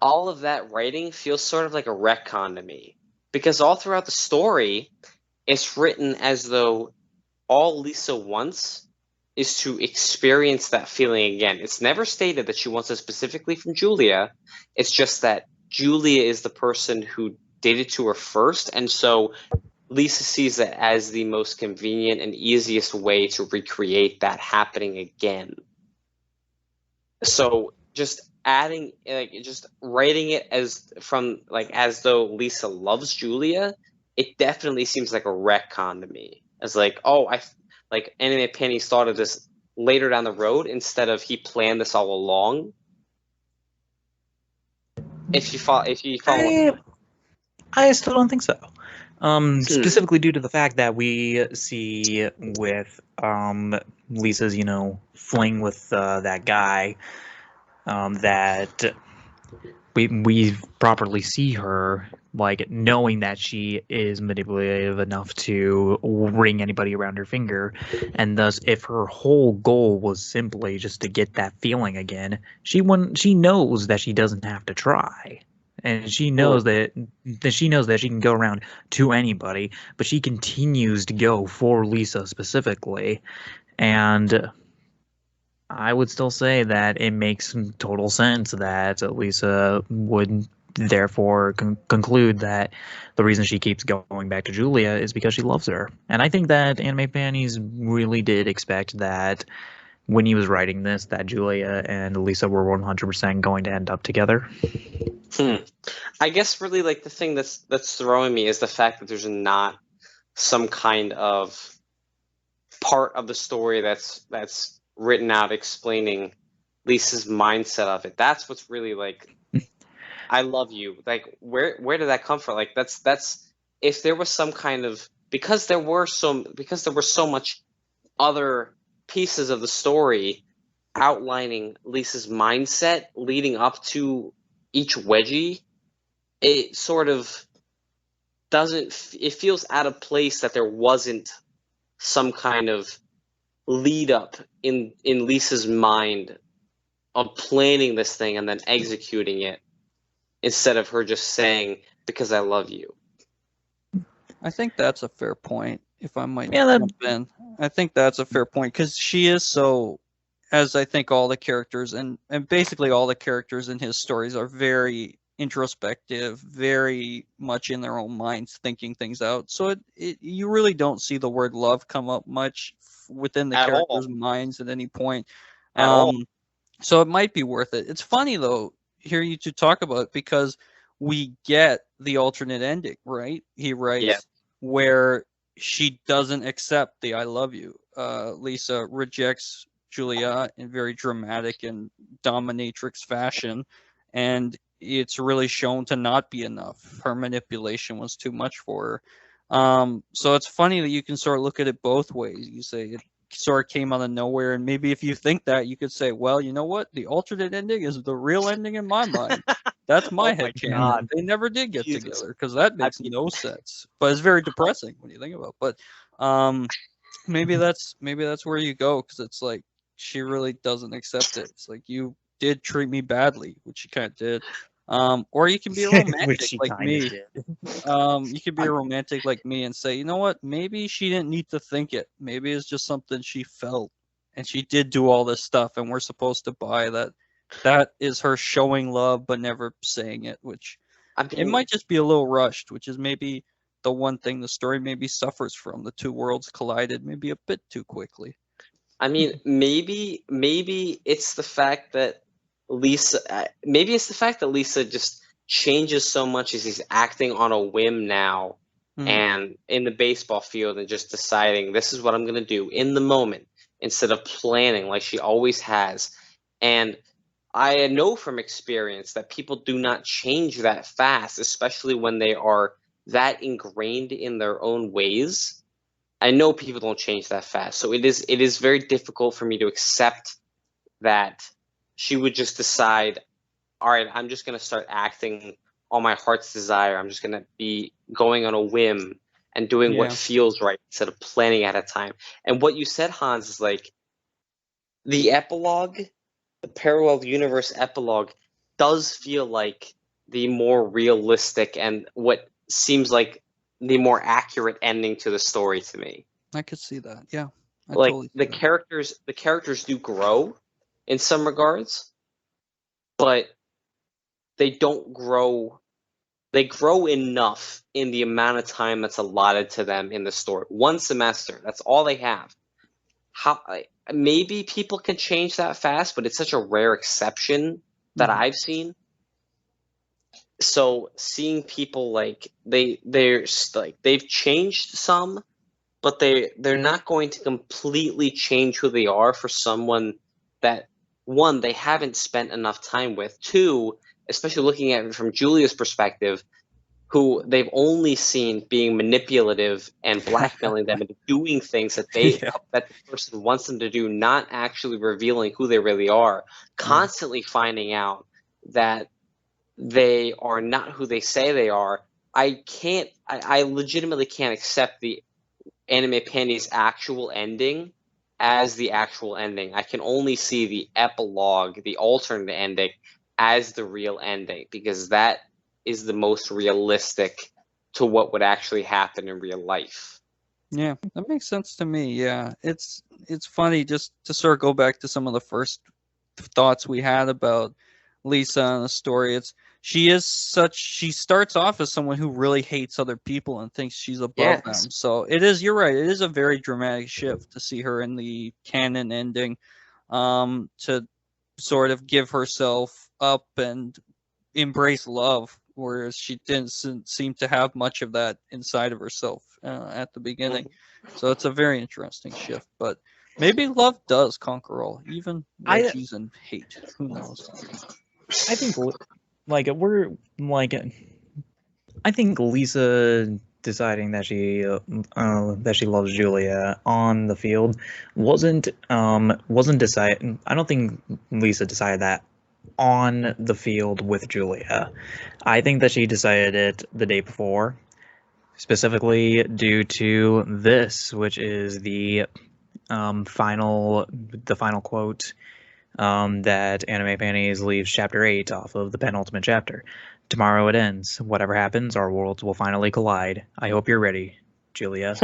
all of that writing feels sort of like a retcon to me, because all throughout the story, it's written as though all Lisa wants is to experience that feeling again. It's never stated that she wants it specifically from Julia. It's just that Julia is the person who did it to her first, and so Lisa sees it as the most convenient and easiest way to recreate that happening again. So just adding, like, just writing it as though Lisa loves Julia, it definitely seems like a retcon to me. As like, oh, like AnimePanties thought of this later down the road instead of he planned this all along. If you follow, I still don't think so. Specifically due to the fact that we see with Lisa's, fling with that guy, that we properly see her, like, knowing that she is manipulative enough to ring anybody around her finger, and thus if her whole goal was simply just to get that feeling again, she knows that she doesn't have to try. And she knows that she can go around to anybody, but she continues to go for Lisa specifically. And I would still say that it makes total sense that Lisa would therefore conclude that the reason she keeps going back to Julia is because she loves her. And I think that AnimePanties really did expect that when he was writing this, that Julia and Lisa were 100% going to end up together. I guess really, like, the thing that's throwing me is the fact that there's not some kind of part of the story that's written out explaining Lisa's mindset of it. That's what's really like, I love you. Like, where did that come from? Like, that's if there was some kind of, because there were so much other pieces of the story outlining Lisa's mindset leading up to each wedgie, it sort of doesn't, it feels out of place that there wasn't some kind of lead up in Lisa's mind of planning this thing and then executing it, instead of her just saying, because I love you. I think that's a fair point, if I might jump in. I think that's a fair point, because she is so, as I think all the characters, and basically all the characters in his stories are very introspective, very much in their own minds, thinking things out. So you really don't see the word love come up much within the characters' minds at any point. At all. So it might be worth it. It's funny, though, hear you two talk about it, because we get the alternate ending, right? He writes where she doesn't accept the I love you. Lisa rejects Julia in very dramatic and dominatrix fashion, and it's really shown to not be enough. Her manipulation was too much for her. So it's funny that you can sort of look at it both ways. You say it sort of came out of nowhere, and maybe if you think that, you could say, well, you know what? The alternate ending is the real ending in my mind. That's my headcanon. They never did get together, because that makes no sense. But it's very depressing when you think about it. But maybe that's where you go, because it's like she really doesn't accept it. It's like, you did treat me badly, which she kind of did. Or you can be a romantic like me. You could be a romantic like me and say, you know what? Maybe she didn't need to think it. Maybe it's just something she felt, and she did do all this stuff, and we're supposed to buy that. That is her showing love but never saying it, which it might just be a little rushed, which is maybe the one thing the story maybe suffers from. The two worlds collided maybe a bit too quickly. I mean, maybe it's the fact that Lisa just changes so much as he's acting on a whim now, and in the baseball field, and just deciding, this is what I'm going to do in the moment, instead of planning like she always has. And I know from experience that people do not change that fast, especially when they are that ingrained in their own ways. I know people don't change that fast. So it is very difficult for me to accept that she would just decide, all right, I'm just going to start acting on my heart's desire. I'm just going to be going on a whim and doing what feels right instead of planning at a time. And what you said, Hans, is like the epilogue, the parallel universe epilogue, does feel like the more realistic and what seems like the more accurate ending to the story to me. I could see that. Yeah. Like, the characters do grow in some regards, but they don't grow. They grow enough in the amount of time that's allotted to them in the story. One semester, that's all they have. Maybe people can change that fast, but it's such a rare exception that I've seen. So seeing people like they've changed some, but they're not going to completely change who they are for someone that, one, they haven't spent enough time with, two, especially looking at it from Julia's perspective, who they've only seen being manipulative and blackmailing them into doing things that that the person wants them to do, not actually revealing who they really are, constantly finding out that they are not who they say they are. I legitimately can't accept the AnimePanties actual ending as the actual ending. I can only see the epilogue, the alternate ending, as the real ending, because that is the most realistic to what would actually happen in real life. Yeah, that makes sense to me. Yeah, it's funny, just to circle back to some of the first thoughts we had about Lisa and the story. She starts off as someone who really hates other people and thinks she's above them. So you're right, it is a very dramatic shift to see her in the canon ending, to sort of give herself up and embrace love, whereas she didn't seem to have much of that inside of herself at the beginning. So it's a very interesting shift, but maybe love does conquer all, even wedgies and hate. Who knows? I think, I think Lisa deciding that she loves Julia on the field wasn't decided. I don't think Lisa decided that on the field with Julia. I think that she decided it the day before, specifically due to this, which is the final quote that AnimePanties leaves Chapter 8 off of the penultimate chapter. Tomorrow it ends. Whatever happens, our worlds will finally collide. I hope you're ready, Julia.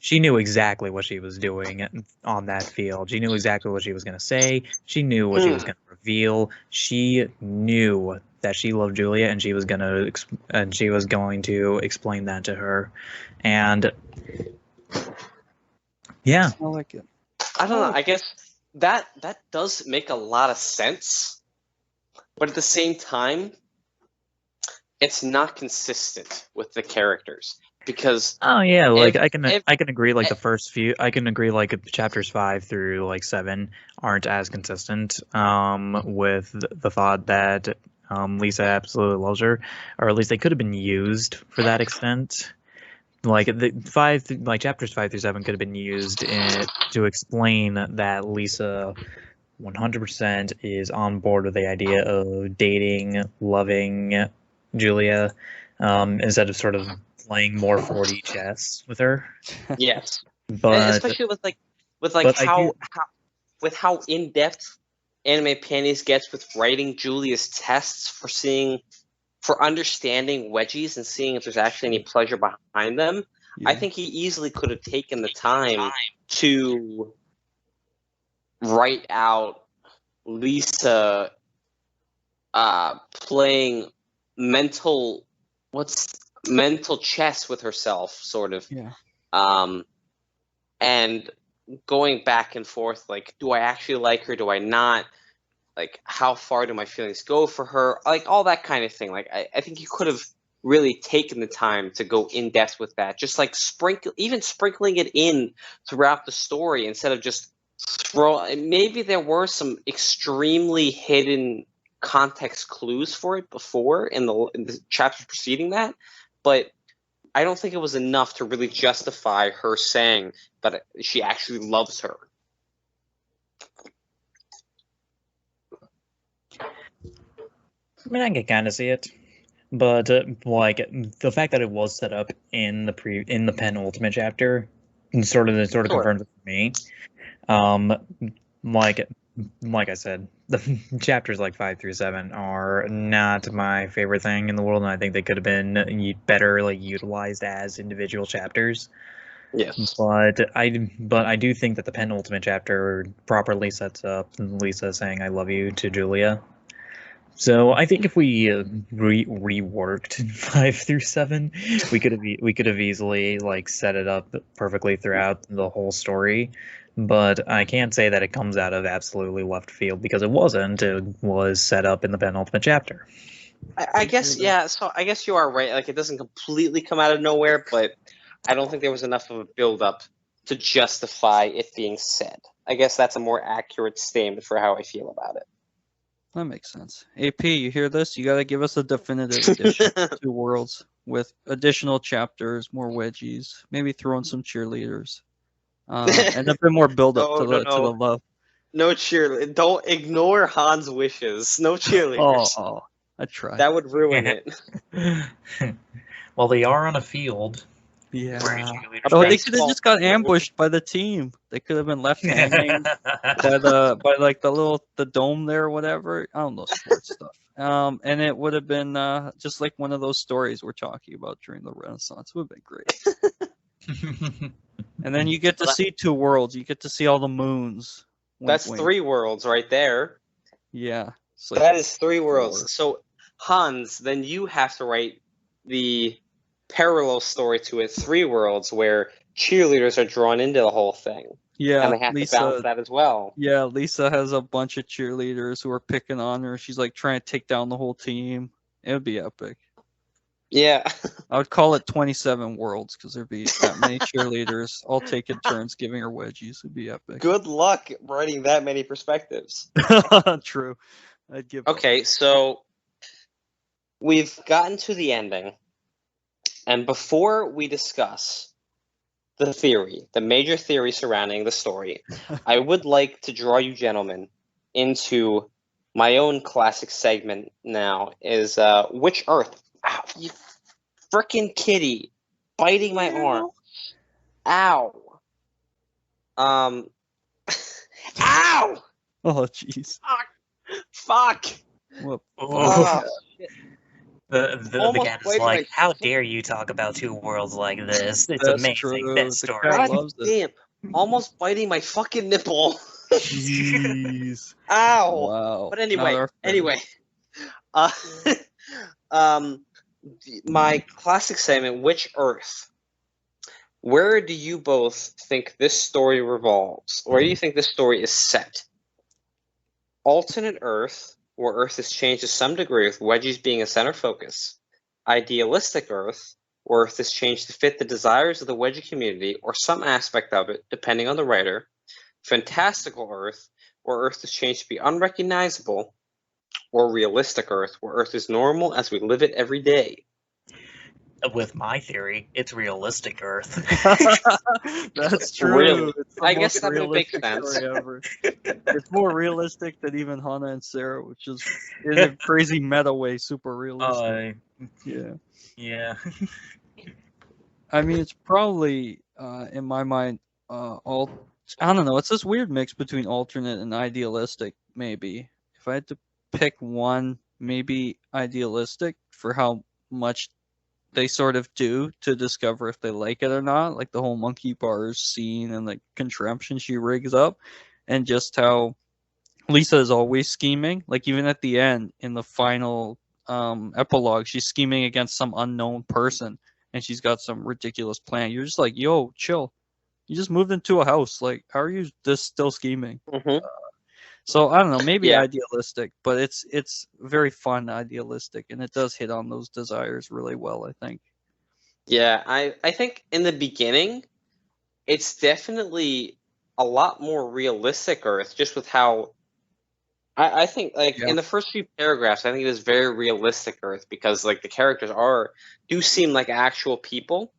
She knew exactly what she was doing on that field. She knew exactly what she was going to say. She knew what she was going to reveal. She knew that she loved Julia, and she was going to explain that to her. And yeah, I like it. I don't know. I guess that does make a lot of sense, but at the same time, it's not consistent with the characters. Because I can agree, like the first few, I can agree, like chapters 5 through like 7 aren't as consistent with the thought that Lisa absolutely loves her, or at least they could have been used for that extent. Like chapters 5 through 7 could have been used to explain that Lisa 100% is on board with the idea of dating, loving Julia, instead of sort of playing more 4D chess with her. Yes, but and especially with how in depth AnimePanties gets with writing Julia's tests for understanding wedgies and seeing if there's actually any pleasure behind them. I think he easily could have taken the time to write out Lisa playing mental chess with herself, sort of. And going back and forth, like, do I actually like her? Do I not? Like, how far do my feelings go for her? Like, all that kind of thing. Like, I think you could have really taken the time to go in depth with that. Just like sprinkling it in throughout the story instead of just maybe there were some extremely hidden context clues for it before in the chapters preceding that, but I don't think it was enough to really justify her saying that she actually loves her. I mean, I can kind of see it, but like the fact that it was set up in the penultimate chapter sort of confirms it for me. Like I said, the chapters like 5 through 7 are not my favorite thing in the world, and I think they could have been better like utilized as individual chapters. Yes, but I do think that the penultimate chapter properly sets up Lisa saying "I love you" to Julia. So I think if we reworked 5 through 7, we could have easily like set it up perfectly throughout the whole story. but I can't say that it comes out of absolutely left field because it wasn't. It was set up in the penultimate chapter. I guess, yeah, so I guess you are right. Like, it doesn't completely come out of nowhere, but I don't think there was enough of a build-up to justify it being said. I guess that's a more accurate statement for how I feel about it. That makes sense. AP, you hear this? You got to give us a definitive edition of Two Worlds with additional chapters, more wedgies, maybe throw in some cheerleaders, and a bit more build up to the love. No cheerleaders. Don't ignore Han's wishes. No cheerleaders. Oh, I tried. That would ruin it. Well, they are on a field. Yeah. Cheerleaders Oh, they practice. could have just got ambushed by the team. They could have been left hanging by the dome there or whatever. I don't know sports stuff. And it would have been just like one of those stories we're talking about during the Renaissance. It would have been great. And then you get to see Two Worlds. You get to see all the moons. That's 3 worlds right there. Yeah. Like that is 3 worlds. So, Hans, then you have to write the parallel story to it, 3 worlds, where cheerleaders are drawn into the whole thing. Yeah, and they have to balance that as well. Yeah, Lisa has a bunch of cheerleaders who are picking on her. She's like trying to take down the whole team. It would be epic. Yeah. I would call it 27 worlds because there'd be that many cheerleaders all taking turns giving her wedgies. It'd be epic. Good luck writing that many perspectives. True. I'd give Okay, so we've gotten to the ending. And before we discuss the theory, the major theory surrounding the story, I would like to draw you gentlemen into my own classic segment now, is Which Earth? Ow, you frickin' kitty. Biting my arm. Ow. Ow! Oh, jeez. Fuck! Whoop. Oh. Shit. The cat is like, how dare you talk about Two Worlds like this? It's That's amazing. true. That The story. cat God loves it. damn. Almost biting my fucking nipple. Jeez. Ow! Wow. But Not our anyway. My classic segment, Which Earth? Where do you both think this story revolves? Where do you think this story is set? Alternate Earth, where Earth is changed to some degree with wedgies being a center focus. Idealistic Earth, where Earth is changed to fit the desires of the wedgie community or some aspect of it, depending on the writer. Fantastical Earth, where Earth is changed to be unrecognizable. Or realistic Earth, where Earth is normal as we live it every day. With my theory, it's realistic Earth. That's true. Really? It's the I guess most that would make realistic sense. story ever. It's more realistic than even Hannah and Sarah, which is in a crazy meta way, super realistic. Yeah. Yeah. I mean, it's probably in my mind all. I don't know. It's this weird mix between alternate and idealistic. Maybe if I had to pick one, maybe idealistic for how much they sort of do to discover if they like it or not, like the whole monkey bars scene and the contraption she rigs up, and just how Lisa is always scheming. Like even at the end in the final epilogue, she's scheming against some unknown person, and she's got some ridiculous plan. You're just like, yo, chill. You just moved into a house. Like, how are you still scheming? Mm-hmm. So I don't know, maybe Yeah. idealistic, but it's very fun idealistic, and it does hit on those desires really well, I think. Yeah, I think in the beginning, it's definitely a lot more realistic Earth, just with how I think like in the first few paragraphs, I think it is very realistic Earth because like the characters do seem like actual people,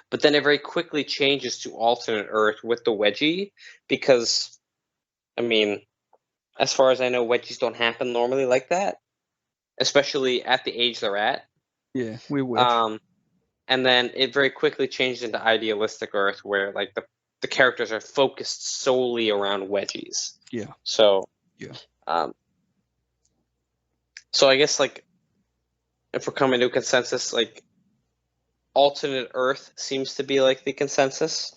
but then it very quickly changes to alternate Earth with the wedgie because, I mean, as far as I know, wedgies don't happen normally like that, especially at the age they're at. Yeah, we wish. And then it very quickly changed into idealistic Earth, where like the characters are focused solely around wedgies. Yeah. So. Yeah. So I guess like, if we're coming to a consensus, like, alternate Earth seems to be like the consensus.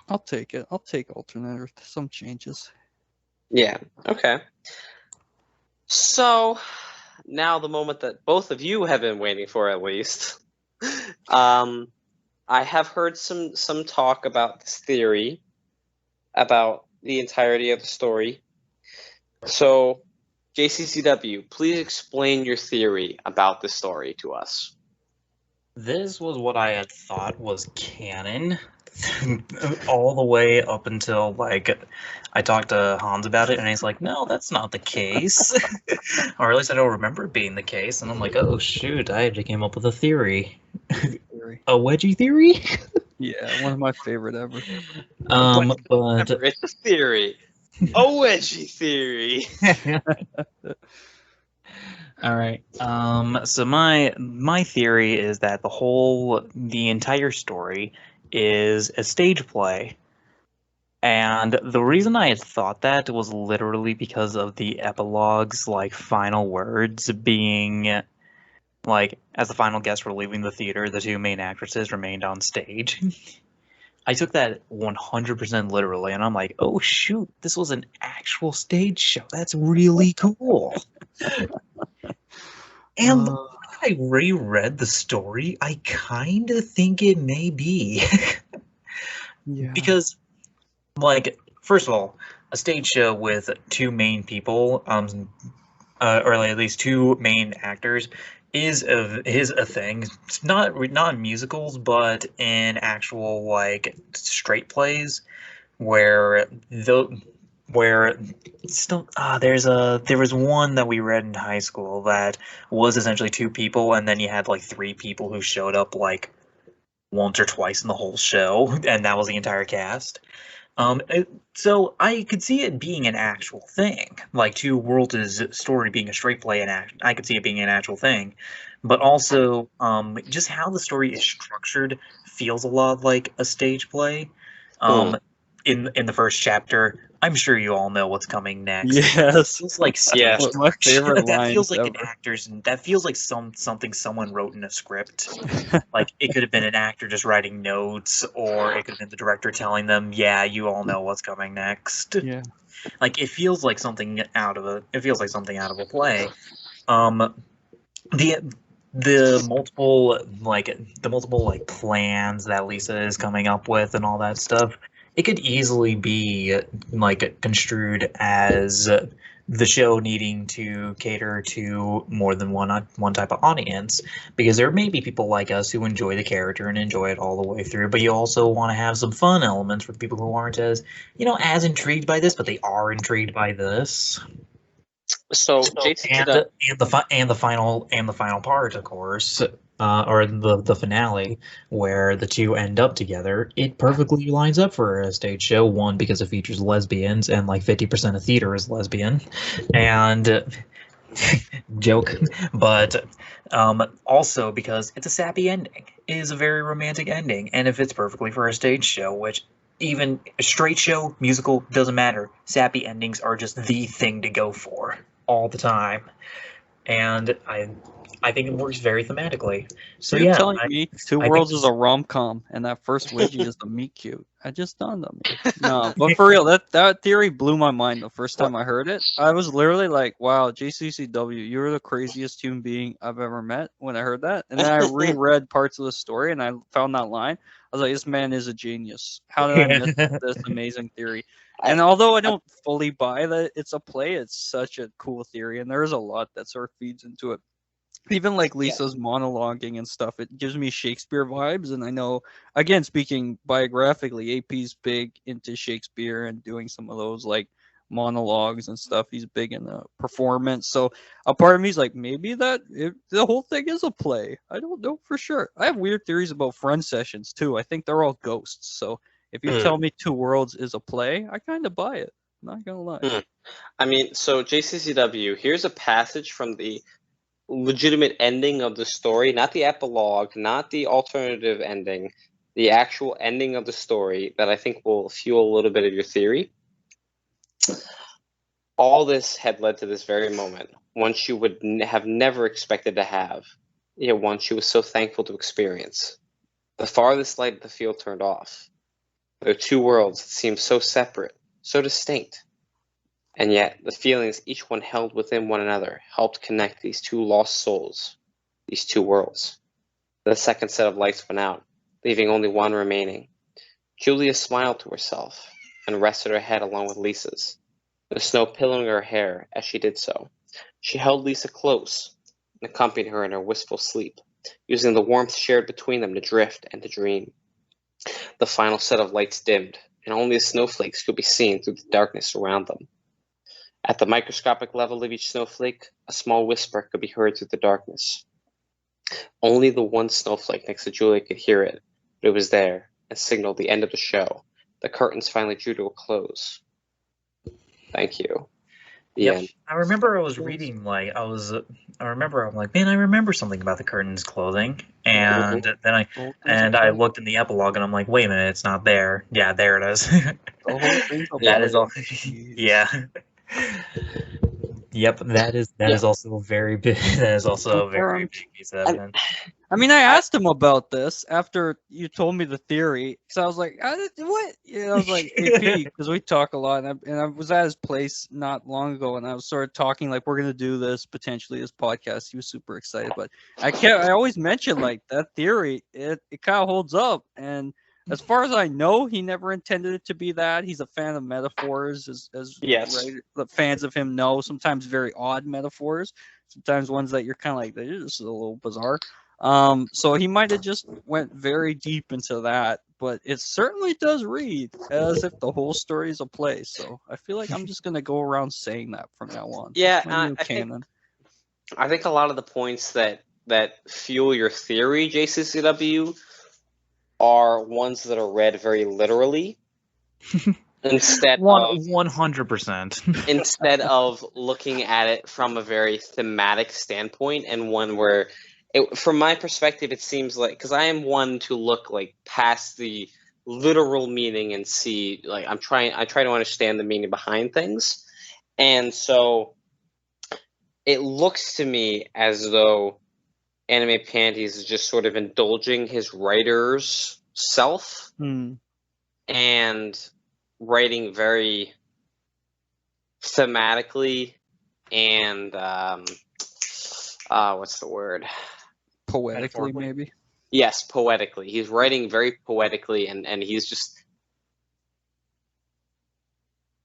I'll take it. I'll take alternate Earth. Some changes. Yeah. Okay. So now the moment that both of you have been waiting for, at least. I have heard some talk about this theory, about the entirety of the story. So, JCCW, please explain your theory about the story to us. This was what I had thought was canon, all the way up until, like, I talked to Hans about it, and he's like, no, that's not the case. Or at least I don't remember it being the case, and I'm like, oh shoot, I actually came up with a theory. Theory. A wedgie theory? Yeah, one of my favorite ever. But It's a theory. A wedgie theory. all right. So my theory is that the entire story is a stage play. And the reason I had thought that was literally because of the epilogue's like final words being like, as the final guests were leaving the theater, the two main actresses remained on stage. I took that 100% literally, and I'm like, oh shoot, this was an actual stage show. That's really cool. And when I reread the story, I kind of think it may be. Yeah. Because, like, first of all, a stage show with two main people, or at least two main actors, is a thing. It's not in musicals, but in actual like straight plays, where still there was one that we read in high school that was essentially two people, and then you had like three people who showed up like once or twice in the whole show, and that was the entire cast. So I could see it being an actual thing, like Two Worlds' story being a straight play, and I could see it being an actual thing. But also, just how the story is structured feels a lot like a stage play. In the first chapter, I'm sure you all know what's coming next. Yes. It feels like stage Yeah. One of my favorite that feels lines like ever. an actor's. That feels like something someone wrote in a script. Like, it could have been an actor just writing notes, or it could have been the director telling them, "Yeah, you all know what's coming next." Yeah. Like, it feels like something out of a play. The multiple plans that Lisa is coming up with and all that stuff, it could easily be like construed as the show needing to cater to more than one type of audience, because there may be people like us who enjoy the character and enjoy it all the way through, but you also want to have some fun elements for people who aren't as as intrigued by this, but they are intrigued by this. So, JCCW, And the final part, of course, or the finale, where the two end up together, it perfectly lines up for a stage show. One, because it features lesbians, and like 50% of theater is lesbian, and joke, but also because it's a sappy ending. It is a very romantic ending, and it fits perfectly for a stage show, which even a straight show, musical, doesn't matter. Sappy endings are just the thing to go for all the time, and I think it works very thematically. So You're yeah, telling me Two I Worlds think is a rom-com, and that first wedgie is the meet cute. I just dawned on me. No, but for real, that theory blew my mind the first time I heard it. I was literally like, "Wow, JCCW, you're the craziest human being I've ever met." When I heard that, and then I reread parts of the story, and I found that line. I was like, "This man is a genius. How did I miss this amazing theory?" And although I don't fully buy that it's a play, it's such a cool theory, and there is a lot that sort of feeds into it. Even like Lisa's monologuing and stuff, it gives me Shakespeare vibes. And I know, again, speaking biographically, AP's big into Shakespeare and doing some of those like monologues and stuff. He's big in the performance. So a part of me is like, maybe the whole thing is a play. I don't know for sure. I have weird theories about friend sessions too. I think they're all ghosts. So if you tell me Two Worlds is a play, I kind of buy it. Not gonna lie. I mean, so JCCW, here's a passage from the legitimate ending of the story, not the epilogue, not the alternative ending, the actual ending of the story that I think will fuel a little bit of your theory. All this had led to this very moment, one she would have never expected to have, yet one she was so thankful to experience. The farthest light of the field turned off. There are two worlds that seemed so separate, so distinct. And yet, the feelings each one held within one another helped connect these two lost souls, these two worlds. The second set of lights went out. leaving only one remaining. Julia smiled to herself and rested her head along with Lisa's, the snow pillowing her hair as she did so. She held Lisa close and accompanied her in her wistful sleep, using the warmth shared between them to drift and to dream. The final set of lights dimmed, and only the snowflakes could be seen through the darkness around them. At the microscopic level of each snowflake, a small whisper could be heard through the darkness. Only the one snowflake next to Julia could hear it, but it was there and signaled the end of the show. The curtains finally drew to a close. Thank you. The end. I remember I was reading, man, I remember something about the curtains closing, and then I looked in the epilogue, and I'm like, wait a minute, it's not there. Yeah, there it is. That is all. Yeah. Yep, that is also a very big. That is also a very big piece of evidence. I mean, I asked him about this after you told me the theory, because I was like, "What?" I was like, "AP," because we talk a lot, and I was at his place not long ago, and I was sort of talking like, "We're gonna do this potentially, this podcast." He was super excited, but I always mentioned like that theory. It kind of holds up, and as far as I know, he never intended it to be that. He's a fan of metaphors, as Yes. the fans of him know. Sometimes very odd metaphors, sometimes ones that you're kind of like, they're just a little bizarre. So he might have just went very deep into that, but it certainly does read as if the whole story is a play. So I feel like I'm just gonna go around saying that from now on. Yeah, I think a lot of the points that fuel your theory, JCCW, are ones that are read very literally. Instead 100%. Instead of looking at it from a very thematic standpoint, and one where from my perspective, it seems like, because I am one to look like past the literal meaning and see, like, I try to understand the meaning behind things, and so it looks to me as though AnimePanties is just sort of indulging his writer's self and writing very thematically and what's the word? Poetically, maybe. Yes, poetically. He's writing very poetically, and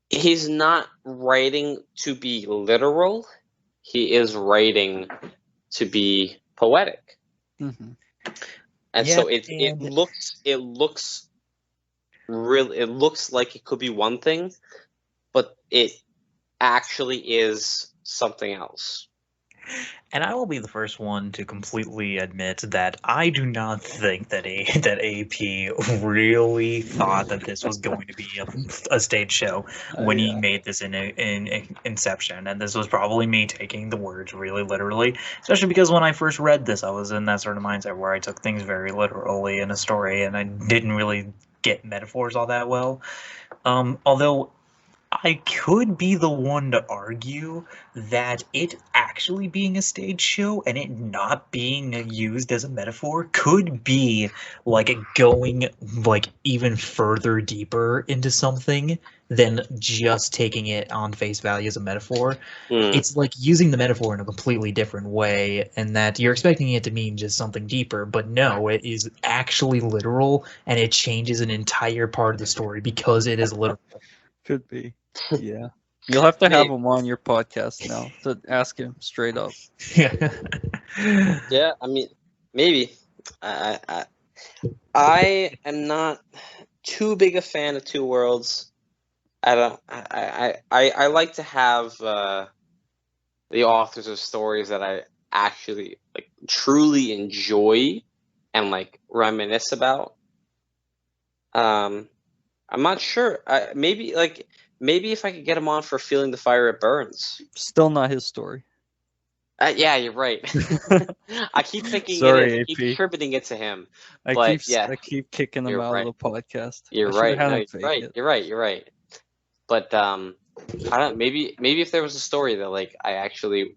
he's not writing to be literal. He is writing to be poetic. Mm-hmm. And so it looks like it could be one thing, but it actually is something else. And I will be the first one to completely admit that I do not think that AP really thought that this was going to be a stage show when he made this in Inception, and this was probably me taking the words really literally. Especially because when I first read this, I was in that sort of mindset where I took things very literally in a story, and I didn't really get metaphors all that well. Although I could be the one to argue that it actually being a stage show and it not being used as a metaphor could be like going like even further deeper into something than just taking it on face value as a metaphor. It's like using the metaphor in a completely different way, and that you're expecting it to mean just something deeper, but no, it is actually literal, and it changes an entire part of the story because it is literal. Could be. Yeah. You'll have to have him on your podcast now to ask him straight up. Yeah. Yeah, I mean, maybe. I am not too big a fan of Two Worlds. I like to have the authors of stories that I actually like truly enjoy and like reminisce about. I'm not sure. Maybe if I could get him on for Feeling the Fire It Burns. Still not his story. Yeah, you're right. I keep thinking Sorry, I keep attributing it to him. I keep kicking him out of the podcast. You're right. No, you're right. But I don't. Maybe if there was a story that like I actually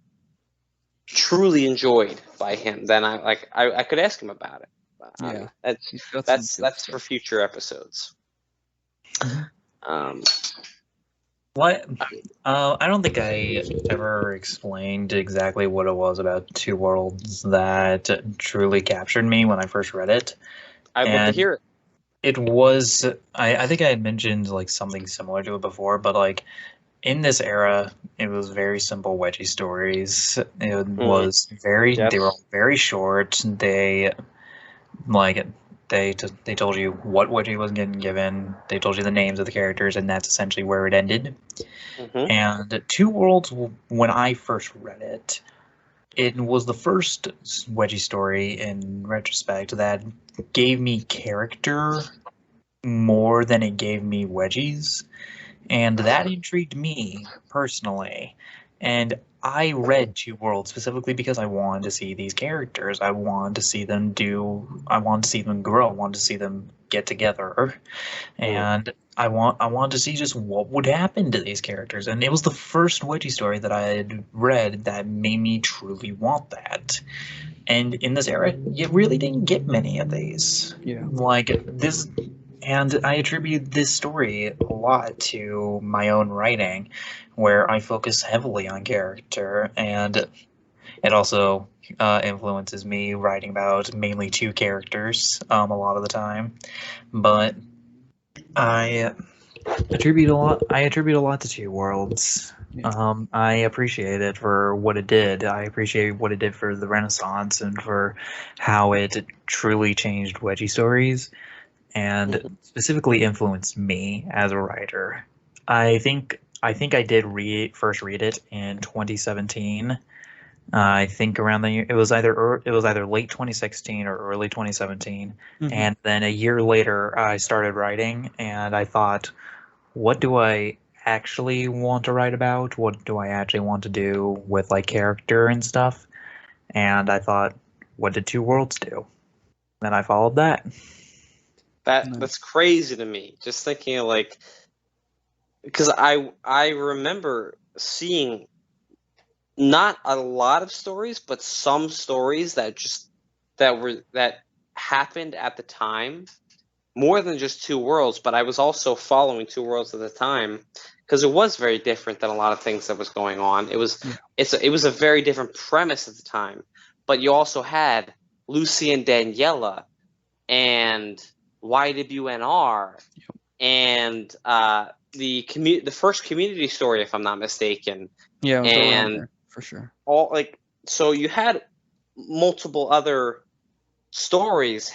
truly enjoyed by him, then I could ask him about it. Yeah, that's for future episodes. What? I don't think I ever explained exactly what it was about Two Worlds that truly captured me when I first read it. I'd love to And hear it. it was, I think I had mentioned like something similar to it before, but like in this era, it was very simple wedgie stories. It was very, they were all Yes. very short. Like they told you what wedgie was getting given. They told you the names of the characters, and that's essentially where it ended. Mm-hmm. And Two Worlds, when I first read it, it was the first wedgie story in retrospect that gave me character more than it gave me wedgies, and that intrigued me personally. And I read Two Worlds specifically because I wanted to see these characters. I wanted to see them I wanted to see them grow. I wanted to see them get together. And I wanted to see just what would happen to these characters. And it was the first wedgie story that I had read that made me truly want that. And in this era, you really didn't get many of these. Yeah. Like this, and I attribute this story a lot to my own writing, where I focus heavily on character, and it also influences me writing about mainly two characters a lot of the time. But I attribute a lot. I attribute a lot to Two Worlds. Yeah. I appreciate it for what it did. I appreciate what it did for the Renaissance and for how it truly changed wedgie stories and specifically influenced me as a writer. I think I did first read it in 2017. I think around the year it was either late 2016 or early 2017, and then a year later I started writing, and I thought, what do I actually want to write about? What do I actually want to do with like character and stuff? And I thought, what did Two Worlds do? And I followed that. That's crazy to me. Just thinking of like, because I remember seeing not a lot of stories, but some stories that happened at the time, more than just Two Worlds. But I was also following Two Worlds at the time because it was very different than a lot of things that was going on. It was it was a very different premise at the time, but you also had Lucy and Daniela and YWNR and the first Community story, if I'm not mistaken. Yeah, it was around And there, for sure. all like, so you had multiple other stories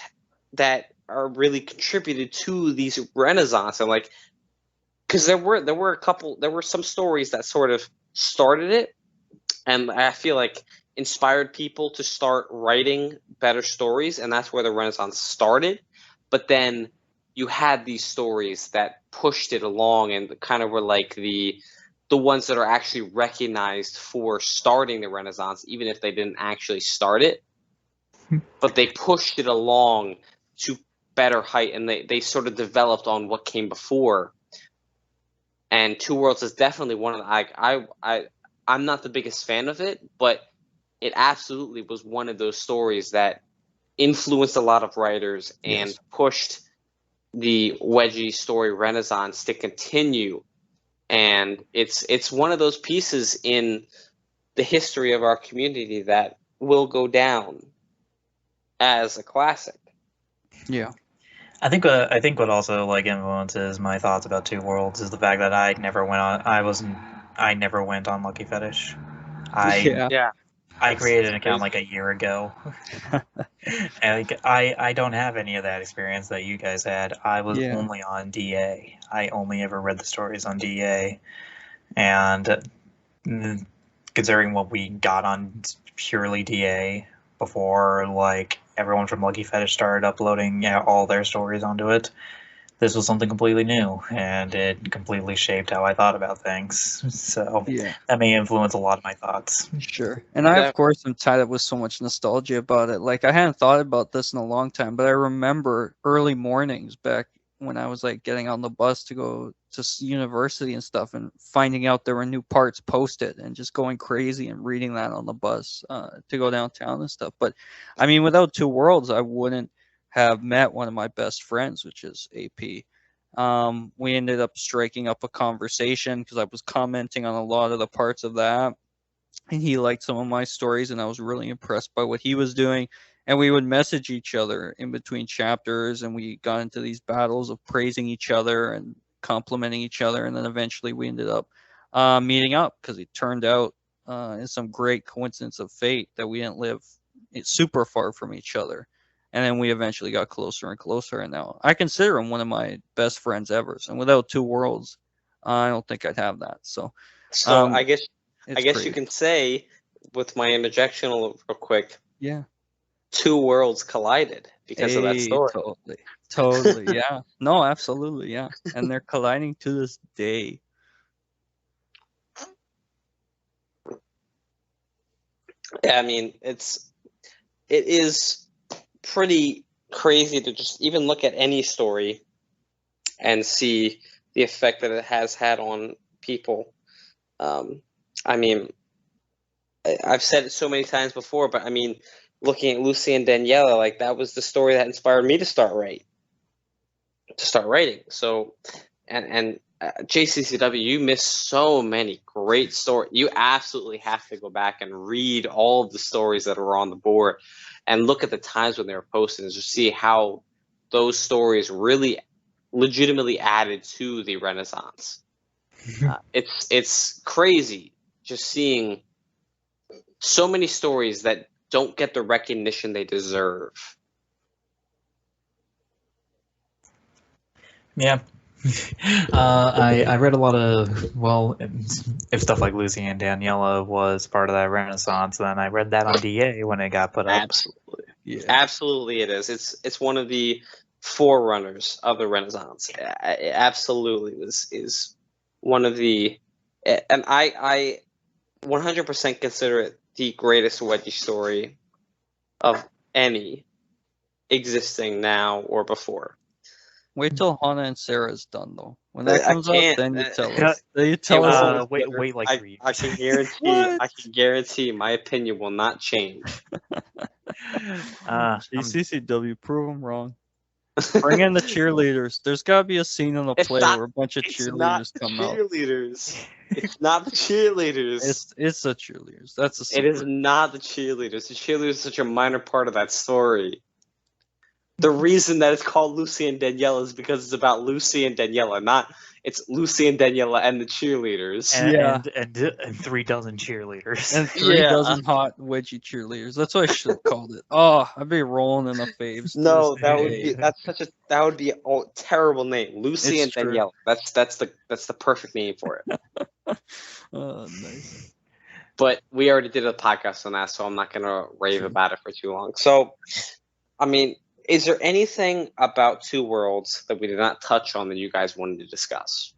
that are really contributed to these Renaissance, and like, because there were some stories that sort of started it, and I feel like inspired people to start writing better stories, and that's where the Renaissance started. But then you had these stories that pushed it along and kind of were like the ones that are actually recognized for starting the Renaissance, even if they didn't actually start it, but they pushed it along to better height, and they sort of developed on what came before. And Two Worlds is definitely one of the, I'm not the biggest fan of it, but it absolutely was one of those stories that influenced a lot of writers and pushed the wedgie story Renaissance to continue. And it's one of those pieces in the history of our community that will go down as a classic. Yeah. I think what also like influences my thoughts about Two Worlds is the fact that I never went on Lucky Fetish. I created an account like a year ago. And like, I don't have any of that experience that you guys had. I was only on DA. I only ever read the stories on DA. And considering what we got on purely DA before, like, everyone from Lucky Fetish started uploading all their stories onto it, this was something completely new, and it completely shaped how I thought about things. So that may influence a lot of my thoughts. Sure. And I, of course, am tied up with so much nostalgia about it. Like, I hadn't thought about this in a long time, but I remember early mornings back when I was like getting on the bus to go to university and stuff, and finding out there were new parts posted and just going crazy and reading that on the bus to go downtown and stuff. But I mean, without Two Worlds, I wouldn't have met one of my best friends, which is AP. We ended up striking up a conversation because I was commenting on a lot of the parts of that, and he liked some of my stories, and I was really impressed by what he was doing. and we would message each other in between chapters, and we got into these battles of praising each other and complimenting each other, and then eventually we ended up meeting up because it turned out in some great coincidence of fate that we didn't live super far from each other, and then we eventually got closer and closer, and now I consider him one of my best friends ever. And without Two Worlds, I don't think I'd have that. So I guess crazy. you can say, with my interjection real quick, Yeah. Two worlds collided because of that story. Totally, yeah. No, absolutely, yeah. And they're colliding to this day. Yeah, I mean, it is pretty crazy to just even look at any story and see the effect that it has had on people. I mean, I've said it so many times before, but I mean, looking at Lucy and Daniela, like that was the story that inspired me to start writing. So, and JCCW, you missed so many great stories. You absolutely have to go back and read all of the stories that are on the board, and look at the times when they were posted, and just see how those stories really, legitimately added to the Renaissance. It's crazy just seeing so many stories that don't get the recognition they deserve. Yeah. I read a lot of, well, if stuff like Lucy and Daniela was part of that Renaissance, then I read that on DA when it got put up. Absolutely. Yeah. Absolutely it is. It's one of the forerunners of the Renaissance. It absolutely is one of the, and I 100% consider it the greatest wedgie story of any existing now or before. Wait till Hannah and Sarah's done, though. When that I comes up, can't. then you tell us. Then you tell It us. won't. Wait like 3 years. I can guarantee. What? I can guarantee my opinion will not change. JCCW, prove them wrong. Bring in the cheerleaders. There's got to be a scene in the It's play not- where a bunch of It's not cheerleaders the come out. cheerleaders. It's not the cheerleaders. It's the cheerleaders. That's a It is secret. not the cheerleaders. The cheerleaders is such a minor part of that story. The reason that it's called Lucy and Daniela is because it's about Lucy and Daniela, not it's Lucy and Daniela and the cheerleaders. And 3 dozen cheerleaders. And 3 Yeah. dozen hot wedgie cheerleaders. That's what I should have called it. Oh, I'd be rolling in the faves. to No, this that would day. be that would be a terrible name. Lucy It's and true. Daniela. That's the perfect name for it. Oh, nice. But we already did a podcast on that, so I'm not gonna rave about it for too long. So, I mean, is there anything about Two Worlds that we did not touch on that you guys wanted to discuss?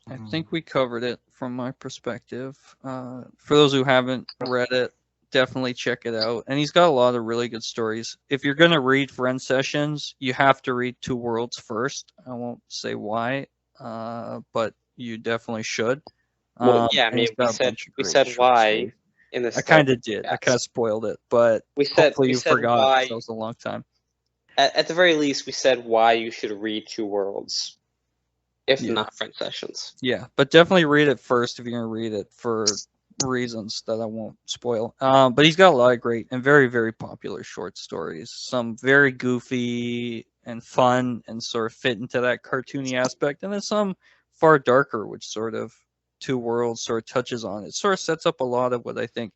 I think we covered it from my perspective. For those who haven't read it, definitely check it out. And he's got a lot of really good stories. If you're going to read Friend Sessions, you have to read Two Worlds first. I won't say why, but you definitely should. Well, yeah, I and mean, he's got a bunch of we great said short why stories. in this. I kind of did. I Yes. kind of spoiled it, but We said hopefully you forgot. why. That was a long time. At the very least, we said why you should read Two Worlds, if not Friend Sessions. Yeah, but definitely read it first if you're gonna read it for reasons that I won't spoil. But he's got a lot of great and very, very popular short stories. Some very goofy and fun and sort of fit into that cartoony aspect, and then some far darker, which sort of Two Worlds sort of touches on. It sort of sets up a lot of what I think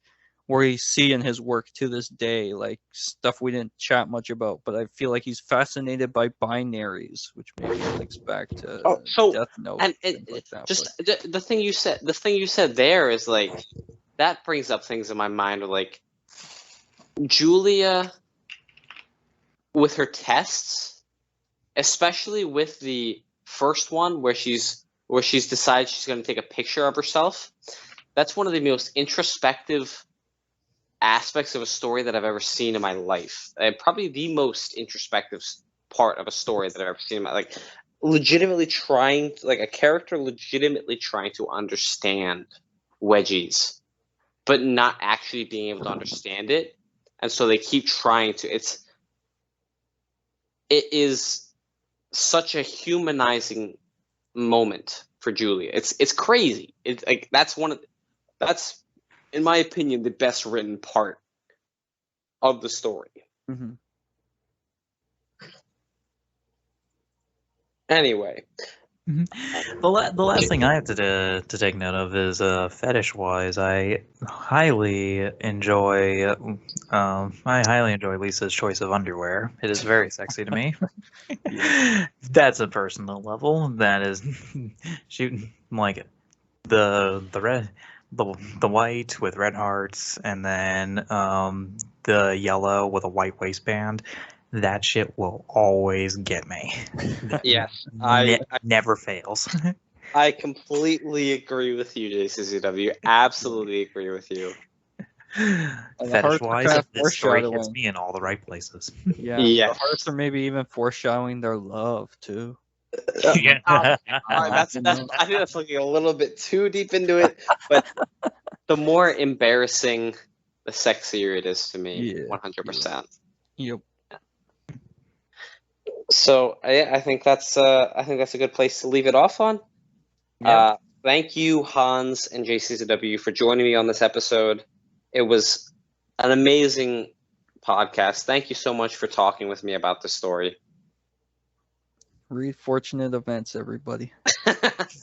we see in his work to this day, like stuff we didn't chat much about, but I feel like he's fascinated by binaries, which maybe links back to Death Note and like that. Just the thing you said there is like that brings up things in my mind of like Julia with her tests, especially with the first one where she's decided she's going to take a picture of herself. That's one of the most introspective aspects of a story that I've ever seen in my life. Probably the most introspective part of a story that I've ever seen in my life. Like, legitimately trying, like a character legitimately trying to understand wedgies, but not actually being able to understand it. And so they keep trying to. It is such a humanizing moment for Julia. It's crazy. It's like that's in my opinion, the best written part of the story. Mm-hmm. Anyway, The last thing I have to take note of is fetish wise. I highly enjoy Lisa's choice of underwear. It is very sexy to me. That's a personal level. That is she like the red the white with red hearts and then the yellow with a white waistband. That shit will always get me. yes, I never fails. I completely agree with you, JCCW. Absolutely agree with you. Fetish wise, hearts are this story hits foreshadowing. me in all the right places. Yeah, Yes. the hearts are maybe even foreshadowing their love too. Yeah. All right, I think that's looking a little bit too deep into it, but the more embarrassing, the sexier it is to me. Yeah, 100%. Yep. So I think that's a good place to leave it off on. Yep. Thank you, Hans and JCCW, for joining me on this episode. It was an amazing podcast. Thank you so much for talking with me about the story. Read Fortunate Events, everybody.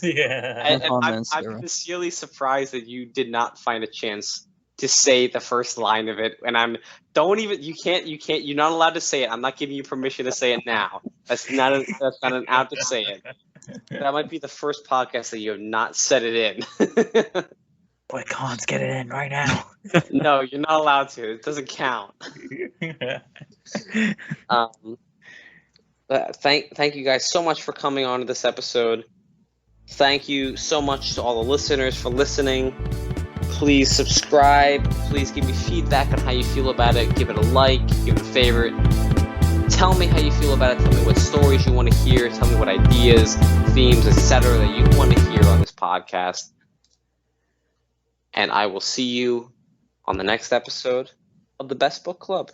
And No I'm comments there. sincerely surprised that you did not find a chance to say the first line of it. And you're not allowed to say it. I'm not giving you permission to say it now. That's not an out to say it. That might be the first podcast that you have not said it in. Boy, Collins, get it in right now. No, you're not allowed to. It doesn't count. Thank you guys so much for coming on to this episode. Thank you so much to all the listeners for listening. Please subscribe. Please give me feedback on how you feel about it. Give it a like. Give it a favorite. Tell me how you feel about it. Tell me what stories you want to hear. Tell me what ideas, themes, etc. that you want to hear on this podcast. And I will see you on the next episode of the Best Book Club.